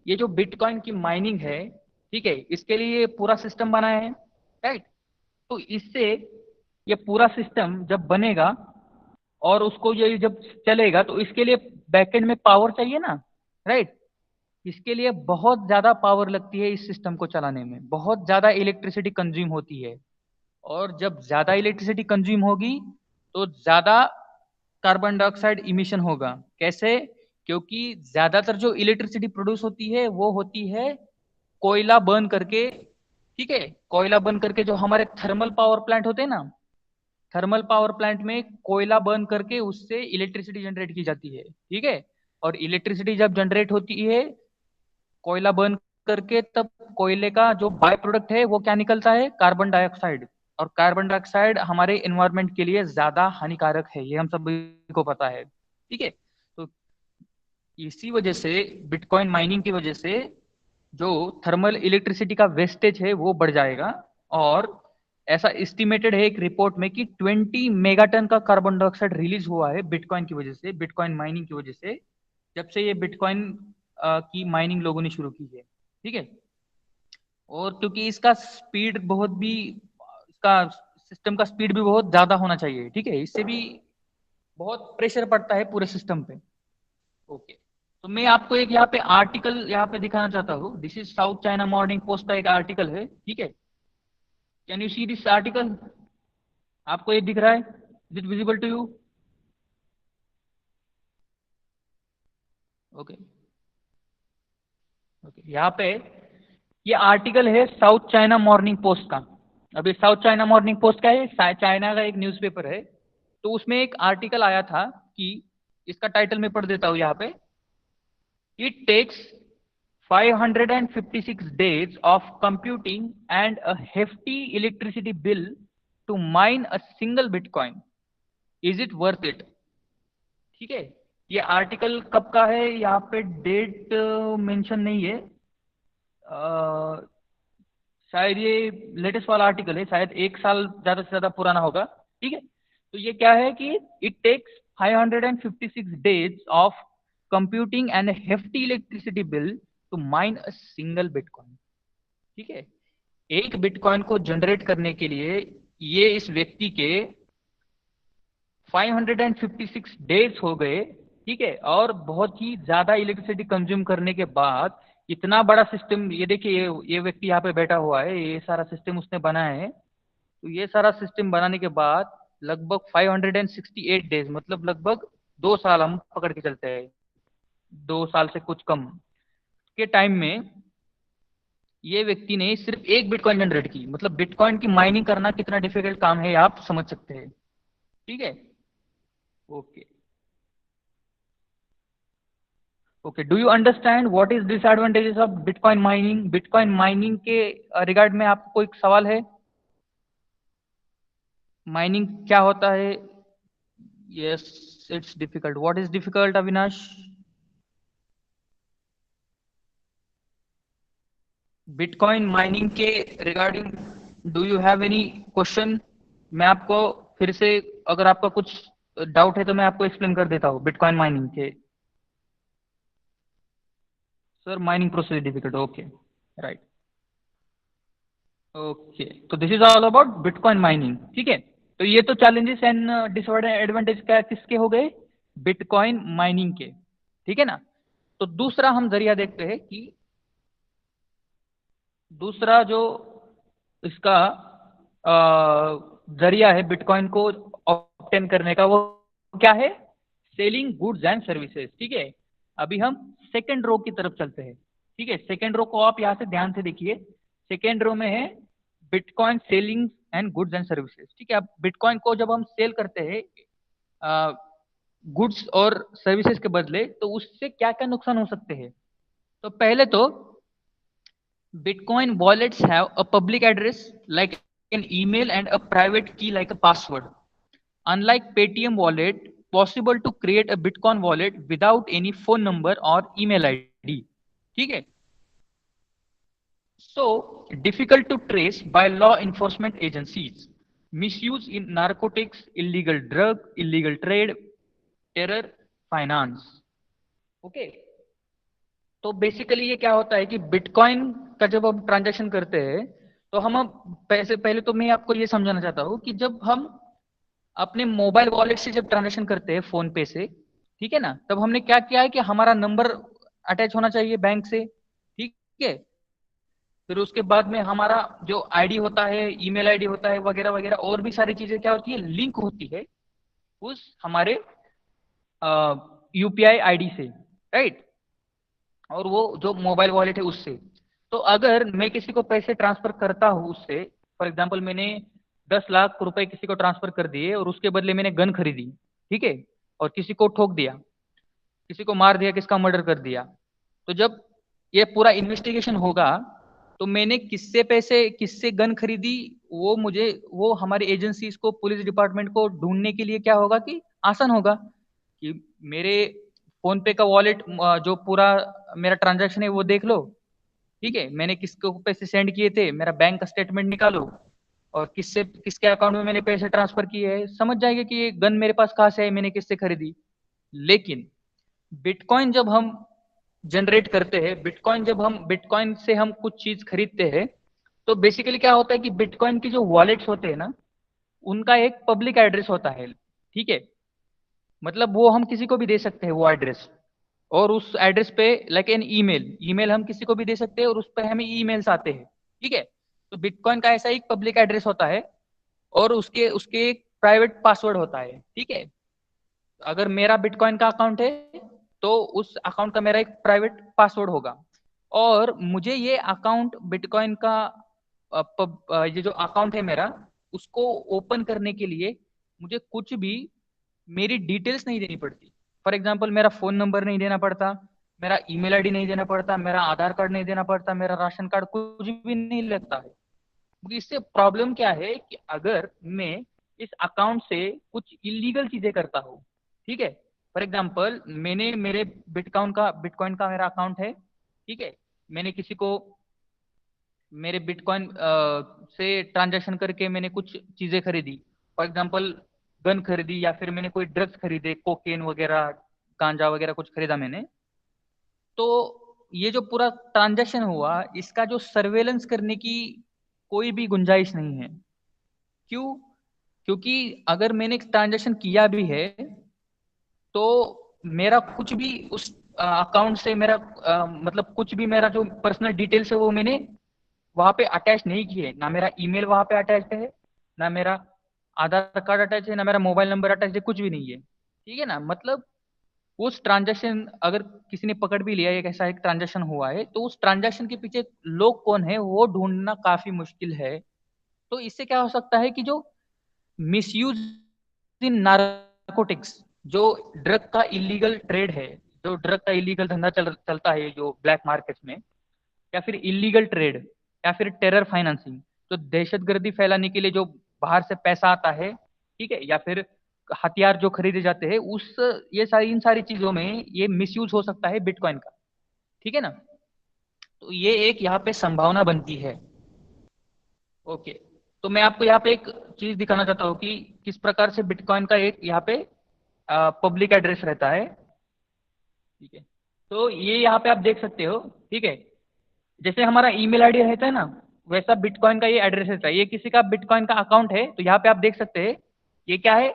ये जो बिटकॉइन की माइनिंग है, ठीक है, इसके लिए पूरा सिस्टम बना है, राइट। तो इससे ये पूरा सिस्टम जब बनेगा और उसको ये जब चलेगा तो इसके लिए बैकएंड में पावर चाहिए ना, राइट। इसके लिए बहुत ज्यादा पावर लगती है, इस सिस्टम को चलाने में बहुत ज्यादा इलेक्ट्रिसिटी कंज्यूम होती है। और जब ज्यादा इलेक्ट्रिसिटी कंज्यूम होगी तो ज्यादा कार्बन डाइऑक्साइड इमिशन होगा। कैसे? क्योंकि ज्यादातर जो इलेक्ट्रिसिटी प्रोड्यूस होती है वो होती है कोयला बर्न करके। ठीक है, कोयला बर्न करके जो हमारे थर्मल पावर प्लांट होते हैं ना, थर्मल पावर प्लांट में कोयला बर्न करके उससे इलेक्ट्रिसिटी जनरेट की जाती है। ठीक है, और इलेक्ट्रिसिटी जब जनरेट होती है कोयला बर्न करके, तब कोयले का जो बाय प्रोडक्ट है वो क्या निकलता है, कार्बन डाइऑक्साइड। और कार्बन डाइऑक्साइड हमारे एनवायरनमेंट के लिए ज्यादा हानिकारक है, ये हम सभी को पता है। ठीक है, तो इसी वजह से बिटकॉइन माइनिंग की वजह से जो थर्मल इलेक्ट्रिसिटी का वेस्टेज है वो बढ़ जाएगा। और ऐसा एस्टिमेटेड है एक रिपोर्ट में कि 20 मेगाटन का कार्बन डाइऑक्साइड रिलीज हुआ है बिटकॉइन की वजह से, बिटकॉइन माइनिंग की वजह से, जब से ये बिटकॉइन की माइनिंग लोगों ने शुरू की है। ठीक है, और क्योंकि इसका स्पीड बहुत भी, इसका सिस्टम का स्पीड भी बहुत ज्यादा होना चाहिए। ठीक है, इससे भी बहुत प्रेशर पड़ता है पूरे सिस्टम पे। ओके, तो मैं आपको एक यहाँ पे आर्टिकल यहाँ पे दिखाना चाहता हूँ। This is South China Morning Post का एक आर्टिकल है। ठीक है, can you see this article? आपको ये दिख रहा है? Is it visible to you? Okay, okay, यहाँ पे ये आर्टिकल है साउथ चाइना मॉर्निंग पोस्ट का। अभी साउथ चाइना मॉर्निंग पोस्ट का है, चाइना का एक न्यूज़पेपर है। तो उसमें एक आर्टिकल आया था कि, इसका टाइटल मैं पढ़ देता हूँ यहाँ पे। It takes 556 days of computing and a hefty electricity bill to mine a single bitcoin. Is it worth it? ठीक है, ये आर्टिकल कब का है, यहाँ पे डेट मेंशन नहीं है। शायद ये लेटेस्ट वाला आर्टिकल है, शायद एक साल ज्यादा से ज्यादा पुराना होगा। ठीक है, तो ये क्या है कि it takes 556 days of computing and hefty electricity bill to mine a single bitcoin. ठीक है, एक बिटकॉइन को जनरेट करने के लिए ये इस व्यक्ति के 556 डेज हो गए। ठीक है, और बहुत ही ज्यादा इलेक्ट्रिसिटी कंज्यूम करने के बाद इतना बड़ा सिस्टम, ये देखिए ये व्यक्ति यहाँ पे बैठा हुआ है, ये सारा सिस्टम उसने बनाया है। तो ये सारा सिस्टम बनाने के बाद लगभग 568 डेज, मतलब लगभग 2 साल हम पकड़ के चलते हैं, 2 साल से कुछ कम के टाइम में ये व्यक्ति ने सिर्फ एक बिटकॉइन जनरेट की। मतलब बिटकॉइन की माइनिंग करना कितना डिफिकल्ट काम है, आप समझ सकते हैं। ठीक है, okay, okay, do you understand what is disadvantages of bitcoin mining? Bitcoin mining के रिगार्ड में आपको कोई सवाल है? माइनिंग क्या होता है? Yes, it's difficult. What is difficult Avinash? Bitcoin mining के regarding do you have any question? मैं आपको फिर से, अगर आपका कुछ डाउट है तो मैं आपको एक्सप्लेन कर देता हूँ बिटकॉइन माइनिंग के। Sir mining process difficult, okay, right, okay. तो this is all about bitcoin mining. ठीक है, तो ये तो चैलेंजेस एंड डिसएडवांटेज क्या किसके हो गए, बिटकॉइन माइनिंग के। ठीक है ना। तो दूसरा हम जरिया देखते हैं कि दूसरा जो इसका जरिया है बिटकॉइन को ऑब्टेन करने का, वो क्या है? Selling goods and services. ठीक है, अभी हम सेकेंड रो की तरफ चलते हैं। ठीक है, सेकेंड रो को आप यहाँ से ध्यान से देखिए। सेकेंड रो में है bitcoin selling and goods and services. ठीक है, अब बिटकॉइन को जब हम सेल करते हैं गुड्स और सर्विसेज के बदले, तो उससे क्या क्या नुकसान हो सकते हैं। तो पहले तो Bitcoin wallets have a public address like an email and a private key like a password. Unlike Paytm wallet, possible to create a Bitcoin wallet without any phone number or email ID. ठीक है, so difficult to trace by law enforcement agencies. Misuse in narcotics, illegal drug, illegal trade, terror, finance. Okay. तो basically ये क्या होता है कि bitcoin का जब हम ट्रांजैक्शन करते हैं, तो हम अब पैसे, पहले तो मैं आपको ये समझाना चाहता हूँ कि जब हम अपने मोबाइल वॉलेट से जब ट्रांजैक्शन करते हैं फोन पे से, ठीक है ना, तब हमने क्या किया है कि हमारा नंबर अटैच होना चाहिए बैंक से। ठीक है, फिर उसके बाद में हमारा जो आईडी होता है, ईमेल आईडी होता है, वगैरह वगैरह और भी सारी चीजें क्या होती है, लिंक होती है उस हमारे यूपीआई आईडी से, राइट, और वो जो मोबाइल वॉलेट है उससे। तो अगर मैं किसी को पैसे ट्रांसफर करता हूँ उससे, फॉर एग्जांपल मैंने 10 लाख रुपए किसी को ट्रांसफर कर दिए और उसके बदले मैंने गन खरीदी, ठीक है, और किसी को ठोक दिया, किसी को मार दिया, किसका मर्डर कर दिया, तो जब ये पूरा इन्वेस्टिगेशन होगा, तो मैंने किससे पैसे, किससे गन खरीदी, वो मुझे, वो हमारी एजेंसीज को, पुलिस डिपार्टमेंट को ढूंढने के लिए क्या होगा कि आसान होगा कि मेरे फोन पे का वॉलेट जो पूरा मेरा ट्रांजैक्शन है वो देख लो। ठीक है, मैंने किसको पैसे सेंड किए थे, मेरा बैंक का स्टेटमेंट निकालो, और किससे, किसके अकाउंट में मैंने पैसे ट्रांसफर किए हैं, समझ जाएंगे कि ये गन मेरे पास कहाँ से है, मैंने किससे खरीदी। लेकिन बिटकॉइन जब हम जनरेट करते हैं, बिटकॉइन जब हम, बिटकॉइन से हम कुछ चीज खरीदते हैं, तो बेसिकली क्या होता है कि बिटकॉइन की जो वॉलेट्स होते हैं ना, उनका एक पब्लिक एड्रेस होता है। ठीक है, मतलब वो हम किसी को भी दे सकते हैं वो एड्रेस, और उस एड्रेस पे लाइक एन ईमेल, ईमेल हम किसी को भी दे सकते हैं और उस पर हमें ईमेल्स आते हैं। ठीक है, तो बिटकॉइन का ऐसा एक पब्लिक एड्रेस होता है और उसके उसके एक प्राइवेट पासवर्ड होता है। ठीक है, अगर मेरा बिटकॉइन का अकाउंट है, तो उस अकाउंट का मेरा एक प्राइवेट पासवर्ड होगा, और मुझे ये अकाउंट बिटकॉइन का ये जो अकाउंट है मेरा, उसको ओपन करने के लिए मुझे कुछ भी मेरी डिटेल्स नहीं देनी पड़ती। फॉर एग्जाम्पल मेरा फोन नंबर नहीं देना पड़ता, मेरा ईमेल आईडी नहीं देना पड़ता, मेरा आधार कार्ड नहीं देना पड़ता, मेरा राशन कार्ड, कुछ भी नहीं लगता है। क्योंकि इससे प्रॉब्लम क्या है कि अगर मैं इस अकाउंट से कुछ इलीगल चीजें करता हूँ, ठीक है, फॉर एग्जाम्पल मैंने मेरे बिटकॉइन का मेरा अकाउंट है, ठीक है, मैंने किसी को मेरे बिटकॉइन से ट्रांजैक्शन करके मैंने कुछ चीजें खरीदी, फॉर एग्जांपल गन खरीदी, या फिर मैंने कोई ड्रग्स खरीदे, कोकेन वगैरह, गांजा वगैरह कुछ खरीदा मैंने, तो ये जो पूरा ट्रांजैक्शन हुआ, इसका जो सर्वेलेंस करने की कोई भी गुंजाइश नहीं है। क्यों? क्योंकि अगर मैंने ट्रांजैक्शन किया भी है, तो मेरा कुछ भी उस अकाउंट से मेरा मतलब कुछ भी मेरा जो पर्सनल डिटेल्स है वो मैंने वहां पे अटैच नहीं किए। ना मेरा ईमेल वहां पे अटैच है, ना मेरा आधार कार्ड अटैच है, ना मेरा मोबाइल नंबर अटैच है, कुछ भी नहीं है। ठीक है ना, मतलब उस ट्रांजैक्शन, अगर किसी ने पकड़ भी लिया एक ऐसा एक ट्रांजैक्शन हुआ है, तो उस ट्रांजैक्शन के पीछे लोग कौन है वो ढूंढना काफी मुश्किल है। तो इससे क्या हो सकता है कि जो मिसयूज इन नारकोटिक्स, जो ड्रग का इलीगल ट्रेड है, जो ड्रग का इलीगल धंधा चलता है जो ब्लैक मार्केट में, या फिर इलीगल ट्रेड, या फिर टेरर फाइनेंसिंग, तो दहशतगर्दी फैलाने के लिए जो बाहर से पैसा आता है, ठीक है, या फिर हथियार जो खरीदे जाते हैं, उस, ये सारी, इन सारी चीजों में ये मिसयूज हो सकता है बिटकॉइन का। ठीक है ना, तो ये एक यहाँ पे संभावना बनती है। ओके, तो मैं आपको यहाँ पे एक चीज दिखाना चाहता हूँ कि किस प्रकार से बिटकॉइन का एक यहाँ पे पब्लिक एड्रेस रहता है। ठीक है, तो ये यहाँ पे आप देख सकते हो। ठीक है, जैसे हमारा ईमेल आईडी रहता है ना, वैसा बिटकॉइन का ये एड्रेस रहता है। ये किसी का बिटकॉइन का अकाउंट है, तो यहाँ पे आप देख सकते हैं ये क्या है,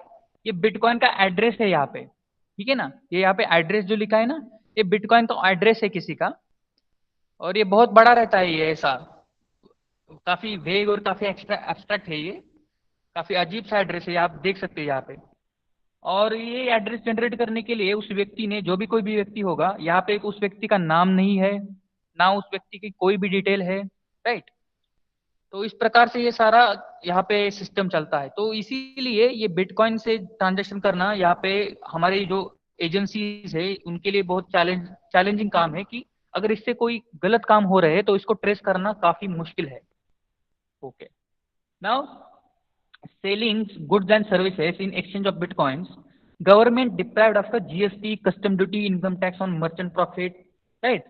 ये बिटकॉइन का एड्रेस है यहाँ पे। ठीक है ना, ये यहाँ पे एड्रेस जो लिखा है ना, ये बिटकॉइन का एड्रेस है किसी का, और ये बहुत बड़ा रहता है, ये ऐसा काफी वेग और काफी एक्स्ट्रा एब्स्ट्रैक्ट है ये, काफी अजीब सा एड्रेस है, आप देख सकते हैं यहाँ पे। और ये एड्रेस जनरेट करने के लिए उस व्यक्ति ने, जो भी कोई भी व्यक्ति होगा, यहाँ पे उस व्यक्ति का नाम नहीं है, ना उस व्यक्ति की कोई भी डिटेल है, राइट। तो इस प्रकार से ये सारा यहाँ पे सिस्टम चलता है। तो इसीलिए ये बिटकॉइन से ट्रांजेक्शन करना यहाँ पे हमारी जो एजेंसीज है उनके लिए बहुत चैलेंजिंग काम है, कि अगर इससे कोई गलत काम हो रहे हैं तो इसको ट्रेस करना काफी मुश्किल है। Okay, now selling goods and services in exchange of bitcoins, government deprived of the GST, custom duty, income tax on merchant profit, right।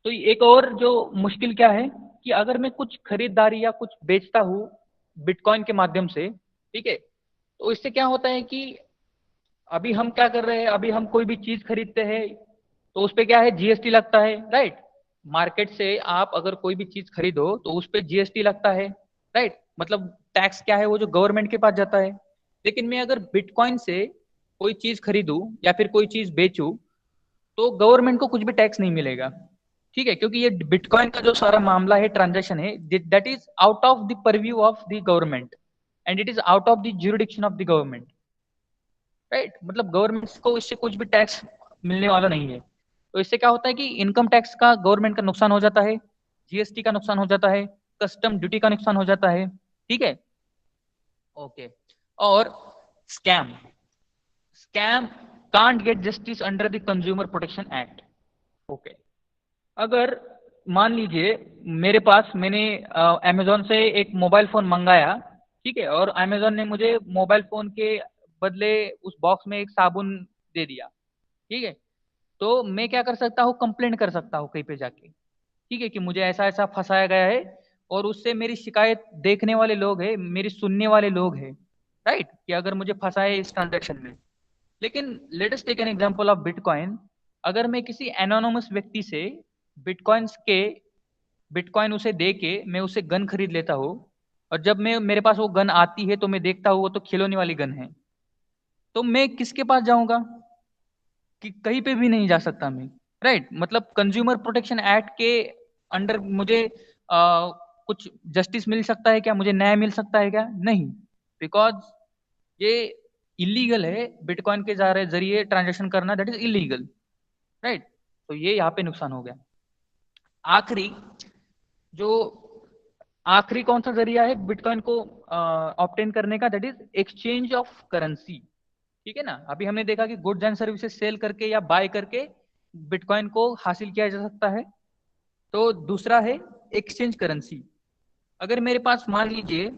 तो एक और जो मुश्किल क्या है कि अगर मैं कुछ खरीदारी या कुछ बेचता हूँ बिटकॉइन के माध्यम से, ठीक है, तो इससे क्या होता है कि अभी हम क्या कर रहे हैं, अभी हम कोई भी चीज खरीदते हैं तो उस पे क्या है, जीएसटी लगता है, राइट। मार्केट से आप अगर कोई भी चीज खरीदो तो उस पे जीएसटी लगता है, राइट। मतलब टैक्स क्या है, वो जो गवर्नमेंट के पास जाता है। लेकिन मैं अगर बिटकॉइन से कोई चीज खरीदूं या फिर कोई चीज बेचूं तो गवर्नमेंट को कुछ भी टैक्स नहीं मिलेगा, ठीक है, क्योंकि ये बिटकॉइन का जो सारा मामला है, ट्रांजेक्शन है, that is out of the purview of the government and it is out of the jurisdiction of the government, right. मतलब गवर्नमेंट को इससे कुछ भी टैक्स मिलने वाला नहीं है। तो इससे क्या होता है कि इनकम टैक्स का गवर्नमेंट का नुकसान हो जाता है, जीएसटी का नुकसान हो जाता है, कस्टम ड्यूटी का नुकसान हो जाता है, ठीक है। ओके, और scam, scam can't get justice under the consumer protection act. Okay, अगर मान लीजिए मेरे पास, मैंने अमेजोन से एक मोबाइल फोन मंगाया, ठीक है, और अमेजोन ने मुझे मोबाइल फोन के बदले उस बॉक्स में एक साबुन दे दिया, ठीक है। तो मैं क्या कर सकता हूँ, कंप्लेंट कर सकता हूँ कहीं पे जाके, ठीक है, कि मुझे ऐसा ऐसा फंसाया गया है, और उससे मेरी शिकायत देखने वाले लोग हैं, मेरी सुनने वाले लोग हैं, राइट, कि अगर मुझे फंसाए इस ट्रांजेक्शन में। लेकिन let us take an example of bitcoin. अगर मैं किसी एनोनिमस व्यक्ति से बिटकॉइंस के बिटकॉइन उसे दे के मैं उसे गन खरीद लेता हूँ, और जब मैं मेरे पास वो गन आती है तो मैं देखता हूँ वो तो खिलौने वाली गन है, तो मैं किसके पास जाऊंगा, कि कहीं पे भी नहीं जा सकता मैं, राइट। मतलब कंज्यूमर प्रोटेक्शन एक्ट के अंडर मुझे कुछ जस्टिस मिल सकता है क्या, मुझे न्याय मिल सकता है क्या, नहीं, बिकॉज ये इलीगल है, बिटकॉइन के जरिए ट्रांजेक्शन करना, दैट इज इलीगल, राइट। तो ये यहाँ पे नुकसान हो गया। आखिरी जो आखिरी कौन सा जरिया है बिटकॉइन को ऑब्टेन करने का, that is exchange of currency, ठीक है ना। अभी हमने देखा कि गुड्स एंड सर्विसेज सेल करके या बाय करके बिटकॉइन को हासिल किया जा सकता है। तो दूसरा है एक्सचेंज करेंसी। अगर मेरे पास मान लीजिए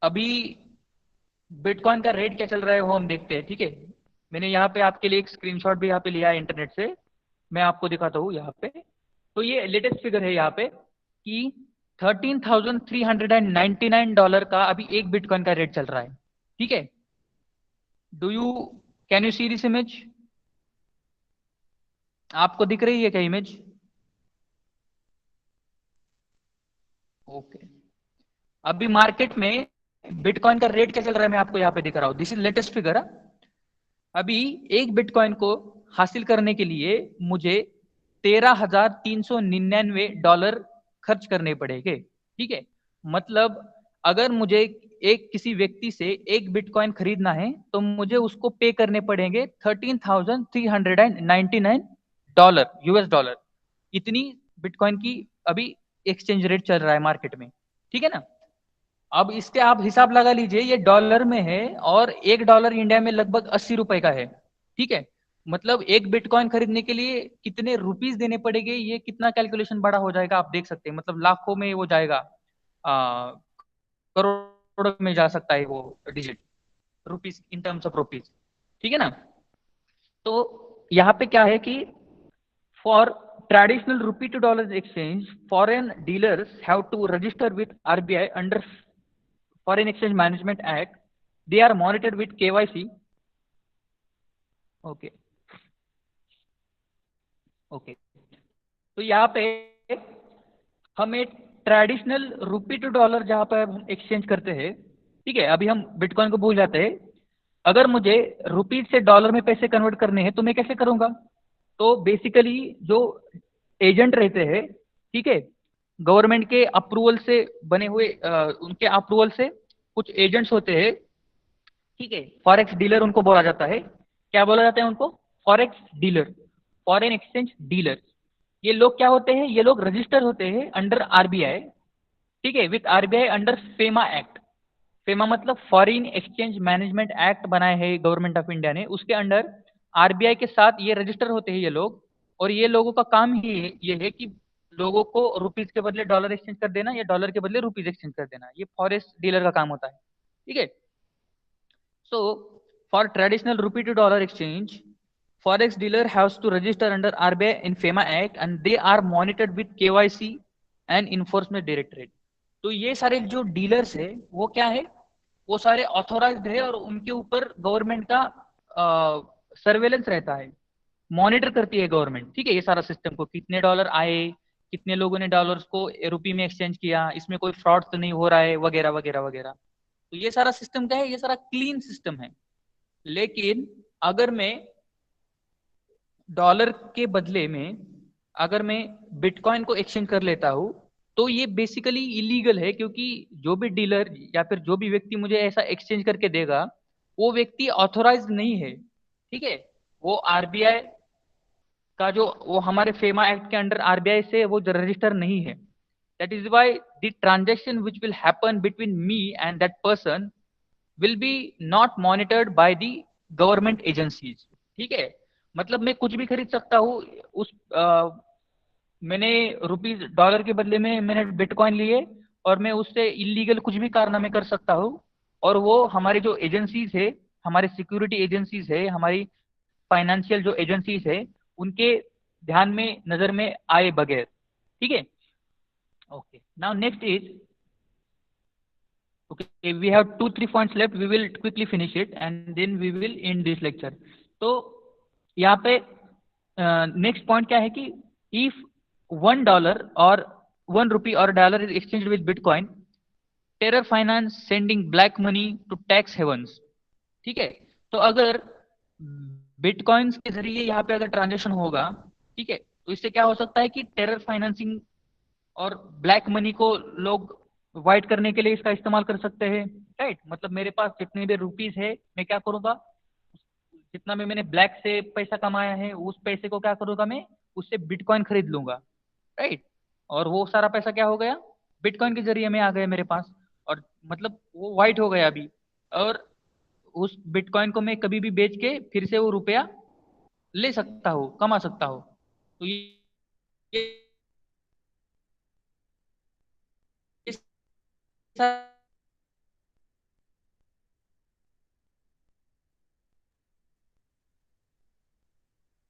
अभी बिटकॉइन का रेट क्या चल रहा है वो हम देखते हैं, ठीक है। मैंने यहाँ पे आपके लिए एक स्क्रीनशॉट भी यहाँ पे लिया है इंटरनेट से, मैं आपको दिखाता हूँ यहाँ पे। तो ये लेटेस्ट फिगर है यहाँ पे कि $13,399 का अभी एक बिटकॉइन का रेट चल रहा है, ठीक है। Do you can you see this image? आपको दिख रही है क्या इमेज? ओके, अभी मार्केट में बिटकॉइन का रेट क्या चल रहा है मैं आपको यहाँ पे दिख रहा हूँ, दिस इज लेटेस्ट फिगर। अभी एक बिटकॉइन को हासिल करने के लिए मुझे $13,399 खर्च करने पड़ेंगे, ठीक है। मतलब अगर मुझे एक किसी व्यक्ति से एक बिटकॉइन खरीदना है तो मुझे उसको पे करने पड़ेंगे $13,399 यूएस डॉलर। इतनी बिटकॉइन की अभी एक्सचेंज रेट चल रहा है मार्केट में, ठीक है ना। अब इसके आप हिसाब लगा लीजिए, ये डॉलर में है और $1 इंडिया में लगभग 80 रुपए का है, ठीक है। मतलब एक बिटकॉइन खरीदने के लिए कितने रुपीस देने पड़ेंगे, ये कितना कैलकुलेशन बड़ा हो जाएगा आप देख सकते हैं। मतलब लाखों में वो जाएगा, करोड़ों में जा सकता है वो digit, rupees in terms of rupees, ठीक है ना। तो यहाँ पे क्या है कि for traditional rupee to dollars exchange, foreign dealers have to register with RBI under Foreign Exchange Management Act. They are monitored with KYC. Okay okay, तो यहाँ पे हम एक ट्रेडिशनल रूपी टू डॉलर जहाँ पे हम एक्सचेंज करते हैं, ठीक है, अभी हम बिटकॉइन को भूल जाते हैं। अगर मुझे रुपीज से डॉलर में पैसे कन्वर्ट करने हैं तो मैं कैसे करूंगा? तो बेसिकली जो एजेंट रहते हैं, ठीक है, गवर्नमेंट के अप्रूवल से बने हुए उनके अप्रूवल से कुछ एजेंट्स होते हैं ठीक है, फॉरेक्स डीलर उनको बोला जाता है। क्या बोला जाता है उनको? Forex dealer, foreign exchange dealer. ये लोग क्या होते हैं? ये लोग रजिस्टर होते हैं अंडर आरबीआई, ठीक है, with RBI under FEMA act. FEMA मतलब फॉरेन एक्सचेंज मैनेजमेंट एक्ट बनाए है गवर्नमेंट ऑफ इंडिया ने, उसके अंडर आरबीआई के साथ ये रजिस्टर होते हैं ये लोग। और ये लोगों का काम ही ये है कि लोगों को रुपीज के बदले डॉलर एक्सचेंज कर देना या डॉलर के बदले रुपीज एक्सचेंज कर देना, ये फॉरेक्स डीलर का काम होता है। ठीक है। So, for traditional rupee to dollar exchange, forex dealer has to register under RBI in FEMA Act and they are monitored with KYC and Enforcement Directorate. तो ये सारे जो डीलर्स है वो क्या है? वो सारे ऑथोराइज्ड है और उनके ऊपर गवर्नमेंट का सर्वेलेंस रहता है, मॉनिटर करती है गवर्नमेंट। ठीक है, ये सारा सिस्टम को कितने डॉलर आए, कितने लोगों ने डॉलर्स को रुपी में एक्सचेंज किया, इसमें कोई फ्रॉड तो नहीं हो रहा है, वगैरह वगैरह वगैरह। तो ये सारा सिस्टम क्या है? ये सारा क्लीन सिस्टम है। लेकिन अगर मैं डॉलर के बदले में अगर मैं बिटकॉइन को एक्सचेंज कर लेता हूं, तो ये बेसिकली इलीगल है, क्योंकि जो भी डीलर या फिर जो भी व्यक्ति मुझे ऐसा एक्सचेंज करके देगा, वो व्यक्ति ऑथोराइज नहीं है। ठीक है, वो आरबीआई का जो वो हमारे फेमा एक्ट के अंडर आरबीआई से वो रजिस्टर नहीं है। That is why the transaction which will happen between me and that person will be not monitored by the government agencies। ठीक है, मतलब मैं कुछ भी खरीद सकता हूँ। उस मैंने रुपीज डॉलर के बदले में मैंने बिटकॉइन लिए और मैं उससे इलीगल कुछ भी कारनामे कर सकता हूँ, और वो हमारी जो एजेंसीज है, हमारी सिक्योरिटी एजेंसीज है, हमारी फाइनेंशियल जो एजेंसीज है, उनके ध्यान में नजर में आए बगैर। ठीक है। Okay, now next is, okay, we have 2 3 points left, we will quickly finish it and then we will end this lecture। तो यहाँ पे नेक्स्ट पॉइंट क्या है कि इफ $1 और ₹1 और dollar is exchange with bitcoin, terror finance sending black money to tax havens. ठीक है, तो अगर बिटकॉइंस के जरिए यहाँ पे अगर ट्रांजेक्शन होगा, ठीक है, तो इससे क्या हो सकता है कि टेरर फाइनेंसिंग और ब्लैक मनी को लोग वाइट करने के लिए इसका इस्तेमाल कर सकते हैं। राइट, मतलब मेरे पास जितने भी रुपीज है, मैं क्या करूंगा, जितना भी मैंने ब्लैक से पैसा कमाया है उस पैसे को क्या करूंगा, मैं उससे बिटकॉइन खरीद लूंगा। राइट, और वो सारा पैसा क्या हो गया, बिटकॉइन के जरिए में आ गया मेरे पास, और मतलब वो वाइट हो गया अभी। और उस बिटकॉइन को मैं कभी भी बेच के फिर से वो रुपया ले सकता हूँ, कमा सकता हूँ। तो ये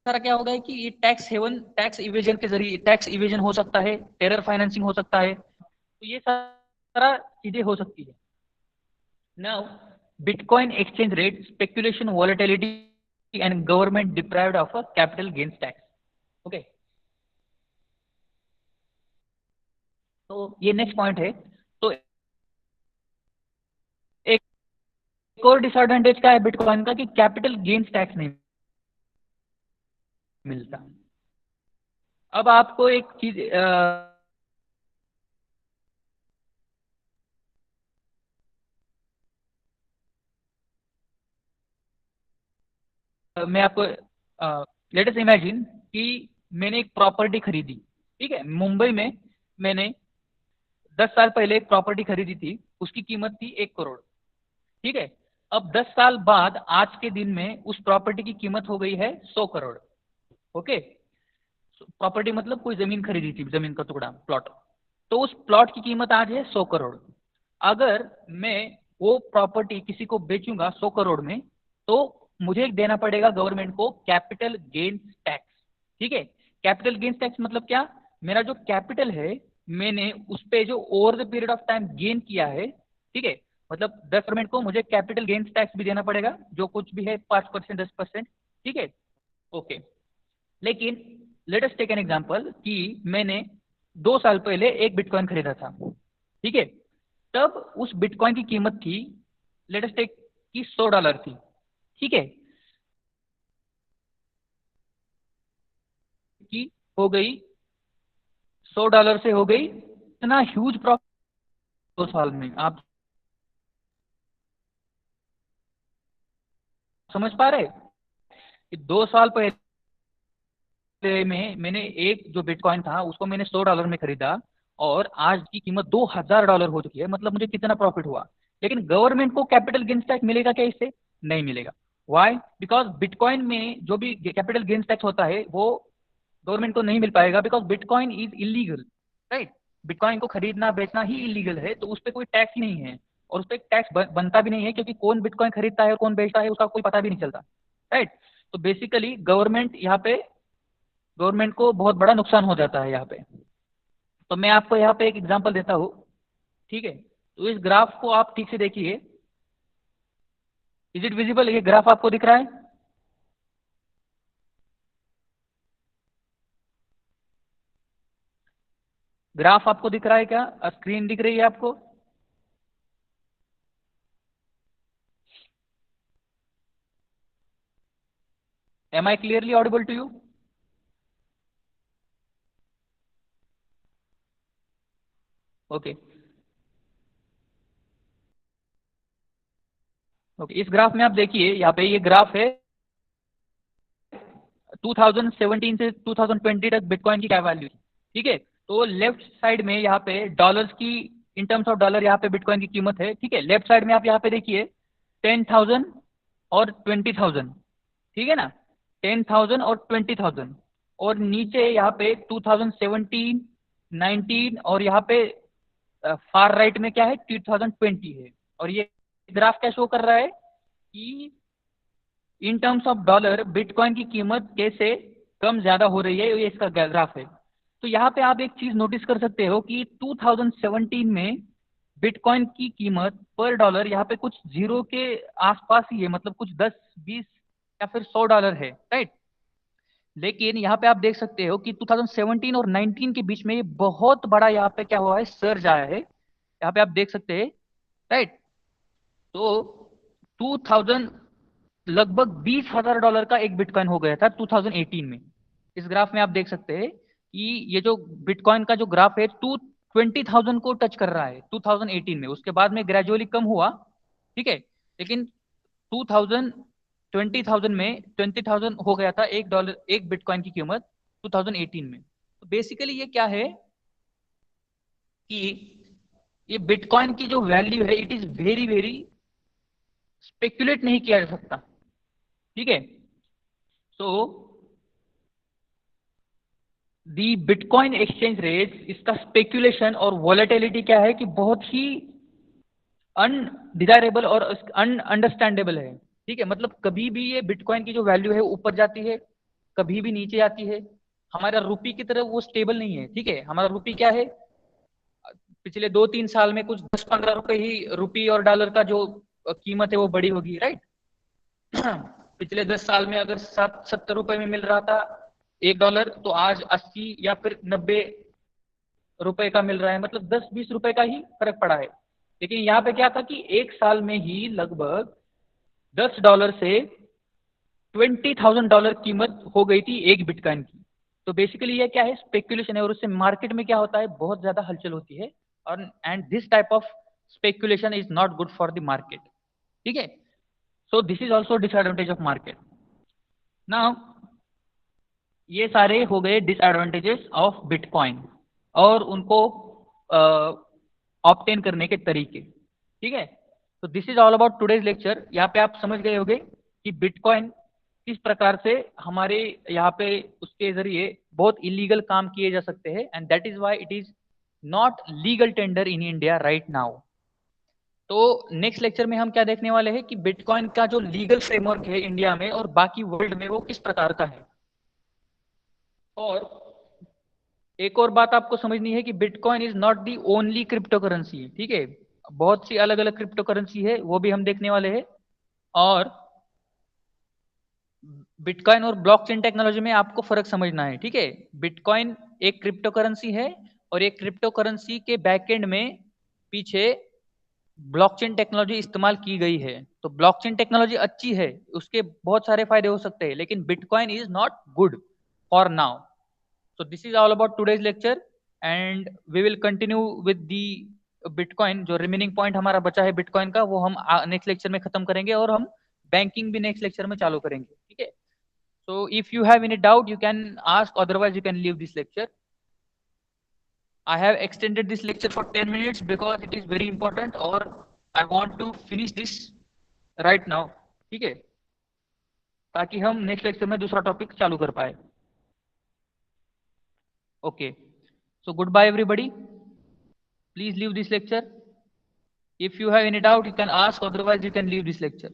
सारा क्या होगा है कि ये टैक्स हेवन, टैक्स इवेजन के जरिए टैक्स इवेजन हो सकता है, टेरर फाइनेंसिंग हो सकता है। तो ये सारा चीजें हो सकती है। Now bitcoin exchange rate speculation volatility and government deprived of a capital gains tax. Okay, तो ये नेक्स्ट पॉइंट है। तो एक और डिसएडवांटेज क्या है बिटकॉइन का कि कैपिटल गेन्स टैक्स नहीं मिलता। अब आपको एक चीज मैं आपको लेट अस इमेजिन कि मैंने एक प्रॉपर्टी खरीदी। ठीक है, मुंबई में मैंने 10 साल पहले एक प्रॉपर्टी खरीदी थी, उसकी कीमत थी 1 करोड़। ठीक है, अब 10 साल बाद आज के दिन में उस प्रॉपर्टी की कीमत हो गई है 100 करोड़। ओके, प्रॉपर्टी मतलब कोई जमीन खरीदी थी, जमीन का टुकड़ा, प्लॉट। तो उस प्लॉट की कीमत आज है 100 करोड़। अगर मैं वो प्रॉपर्टी किसी को बेचूंगा 100 करोड़ में, तो मुझे देना पड़ेगा गवर्नमेंट को कैपिटल गेन्स टैक्स। ठीक है, कैपिटल गेन्स टैक्स मतलब क्या, मेरा जो कैपिटल है मैंने उस पे जो over the period of time gain किया है, ठीक है, मतलब 10% को मुझे कैपिटल गेन्स टैक्स भी देना पड़ेगा, जो कुछ भी है 5% 10%। ठीक है। ओके, लेकिन let us take an example कि मैंने 2 साल पहले एक बिटकॉइन खरीदा था। ठीक है, तब उस बिटकॉइन की कीमत थी, लेट अस टेक कि $100 थी। ठीक है, कि हो गई $100 से हो गई इतना ह्यूज प्रॉफिट 2 साल में। आप समझ पा रहे कि 2 साल में मैंने एक जो बिटकॉइन था उसको मैंने $100 में खरीदा और आज की कीमत $2000 हो चुकी है, मतलब मुझे कितना प्रॉफिट हुआ। लेकिन गवर्नमेंट को कैपिटल गेन्स टैक्स मिलेगा क्या इससे? नहीं मिलेगा। वाई? बिकॉज बिटकॉइन में जो भी कैपिटल गेन्स टैक्स होता है वो गवर्नमेंट को नहीं मिल पाएगा, because bitcoin is illegal, right. Bitcoin को खरीदना बेचना ही इलीगल है, तो उस पर कोई टैक्स ही नहीं है और उस पर टैक्स बनता भी नहीं है, क्योंकि कौन बिटकॉइन खरीदता है और कौन बेचता है उसका कोई पता भी नहीं चलता, राइट। तो बेसिकली गवर्नमेंट को बहुत बड़ा नुकसान हो जाता है यहाँ पे। तो मैं आपको यहाँ पे एक एग्जांपल देता हूँ, ठीक है। तो इस ग्राफ को आप ठीक से देखिए। Is it visible? ये ग्राफ आपको दिख रहा है? ग्राफ आपको दिख रहा है क्या? स्क्रीन दिख रही है आपको? Am I clearly audible to you? Okay okay. इस ग्राफ में आप देखिए, यहाँ पे ये ग्राफ है 2017 से 2020 तक बिटकॉइन की क्या वैल्यू थी, ठीक है। तो लेफ्ट साइड में यहाँ पे डॉलर्स की, इन टर्म्स ऑफ डॉलर यहाँ पे बिटकॉइन की कीमत है, ठीक है। लेफ्ट साइड में आप यहाँ पे देखिए 10,000 और 20,000, ठीक है ना। 10,000 और 20,000, और नीचे यहाँ पे 2017, 19, और यहाँ पे फार राइट में क्या है, 2020 है। और ये ग्राफ क्या शो कर रहा है कि इन टर्म्स ऑफ डॉलर बिटकॉइन की कीमत कैसे कम ज्यादा हो रही है, ये इसका ग्राफ है। तो यहाँ पे आप एक चीज नोटिस कर सकते हो कि 2017 में बिटकॉइन की कीमत पर डॉलर यहाँ पे कुछ जीरो के आसपास ही है, मतलब कुछ 10, 20 या फिर $100 है, राइट। लेकिन यहाँ पे आप देख सकते हो कि 2017 और 19 के बीच में ये बहुत बड़ा यहाँ पे क्या हुआ है, सर्ज आया है। यहाँ पे आप देख सकते हैं, राइट। तो 2000 लगभग $20,000 का एक बिटकॉइन हो गया था 2018 में। इस ग्राफ में आप देख सकते हैं कि ये जो बिटकॉइन का जो ग्राफ है 220,000 को टच कर रहा है 2018 में, उसके बाद में ग्रेजुअली कम हुआ, ठीक है। लेकिन 2000 20,000 में 20,000 हो गया था एक डॉलर, एक बिटकॉइन की कीमत 2018 में। तो बेसिकली ये क्या है कि ये बिटकॉइन की जो वैल्यू है it is very very, speculate नहीं किया जा सकता, ठीक है। सो दी बिटकॉइन एक्सचेंज रेट, इसका स्पेक्यूलेशन और वॉलेटिलिटी क्या है कि बहुत ही अनडिजायरेबल और अनअंडरस्टैंडेबल है, ठीक है। मतलब कभी भी ये बिटकॉइन की जो वैल्यू है ऊपर जाती है, कभी भी नीचे आती है। हमारा रुपी की तरह वो स्टेबल नहीं है, ठीक है। हमारा रुपी क्या है, पिछले 2-3 साल में कुछ 10-15 रुपए ही रुपी और डॉलर का जो कीमत है वो बढ़ी होगी, राइट। पिछले 10 साल में अगर 70 रुपए में मिल रहा था $1, तो आज 80 या फिर 90 रुपए का मिल रहा है, मतलब 10-20 रुपए का ही फर्क पड़ा है। लेकिन यहाँ पे क्या था कि एक साल में ही लगभग $10 से $20,000 कीमत हो गई थी एक बिटकॉइन की। तो बेसिकली ये क्या है, स्पेक्यूलेशन है, और उससे मार्केट में क्या होता है, बहुत ज्यादा हलचल होती है। और and this type of speculation is not good for the market, ठीक है। So this is also disadvantage of market. Now ये सारे हो गए डिसएडवांटेजेस ऑफ बिटकॉइन और उनको ऑब्टेन करने के तरीके, ठीक है। तो this is all about today's lecture. यहाँ पे आप समझ गए होंगे कि बिटकॉइन किस प्रकार से हमारे यहाँ पे उसके जरिए बहुत इलीगल काम किए जा सकते हैं, and that is why it is not legal tender in India right now. तो नेक्स्ट लेक्चर में हम क्या देखने वाले हैं कि बिटकॉइन का जो लीगल फ्रेमवर्क है इंडिया में और बाकी वर्ल्ड में वो किस प्रकार का है। और एक और बात आपको समझनी है कि bitcoin is not the only crypto currency, ठीक है। बहुत सी अलग अलग क्रिप्टो करेंसी है, वो भी हम देखने वाले हैं। और बिटकॉइन और ब्लॉकचेन टेक्नोलॉजी में आपको फर्क समझना है, ठीक है। बिटकॉइन एक क्रिप्टो करेंसी है और एक क्रिप्टो करेंसी के बैकएंड में पीछे ब्लॉकचेन टेक्नोलॉजी इस्तेमाल की गई है। तो ब्लॉकचेन टेक्नोलॉजी अच्छी है, उसके बहुत सारे फायदे हो सकते हैं, लेकिन bitcoin is not good for now. So this is all about today's lecture and we will continue with the Bitcoin। जो रिमेनिंग पॉइंट हमारा बचा है बिटकॉइन का वो हम नेक्स्ट लेक्चर में खत्म करेंगे और हम बैंकिंग भी नेक्स्ट लेक्चर में चालू करेंगे, ठीक है। So if you have any doubt you can ask, otherwise you can leave this lecture. I have extended this lecture for 10 minutes because it is very important, or I want to finish this right now. ठीक है, ताकि हम next lecture में दूसरा topic चालू कर पाए. Okay, so good bye everybody. Please leave this lecture. If you have any doubt, you can ask, otherwise you can leave this lecture.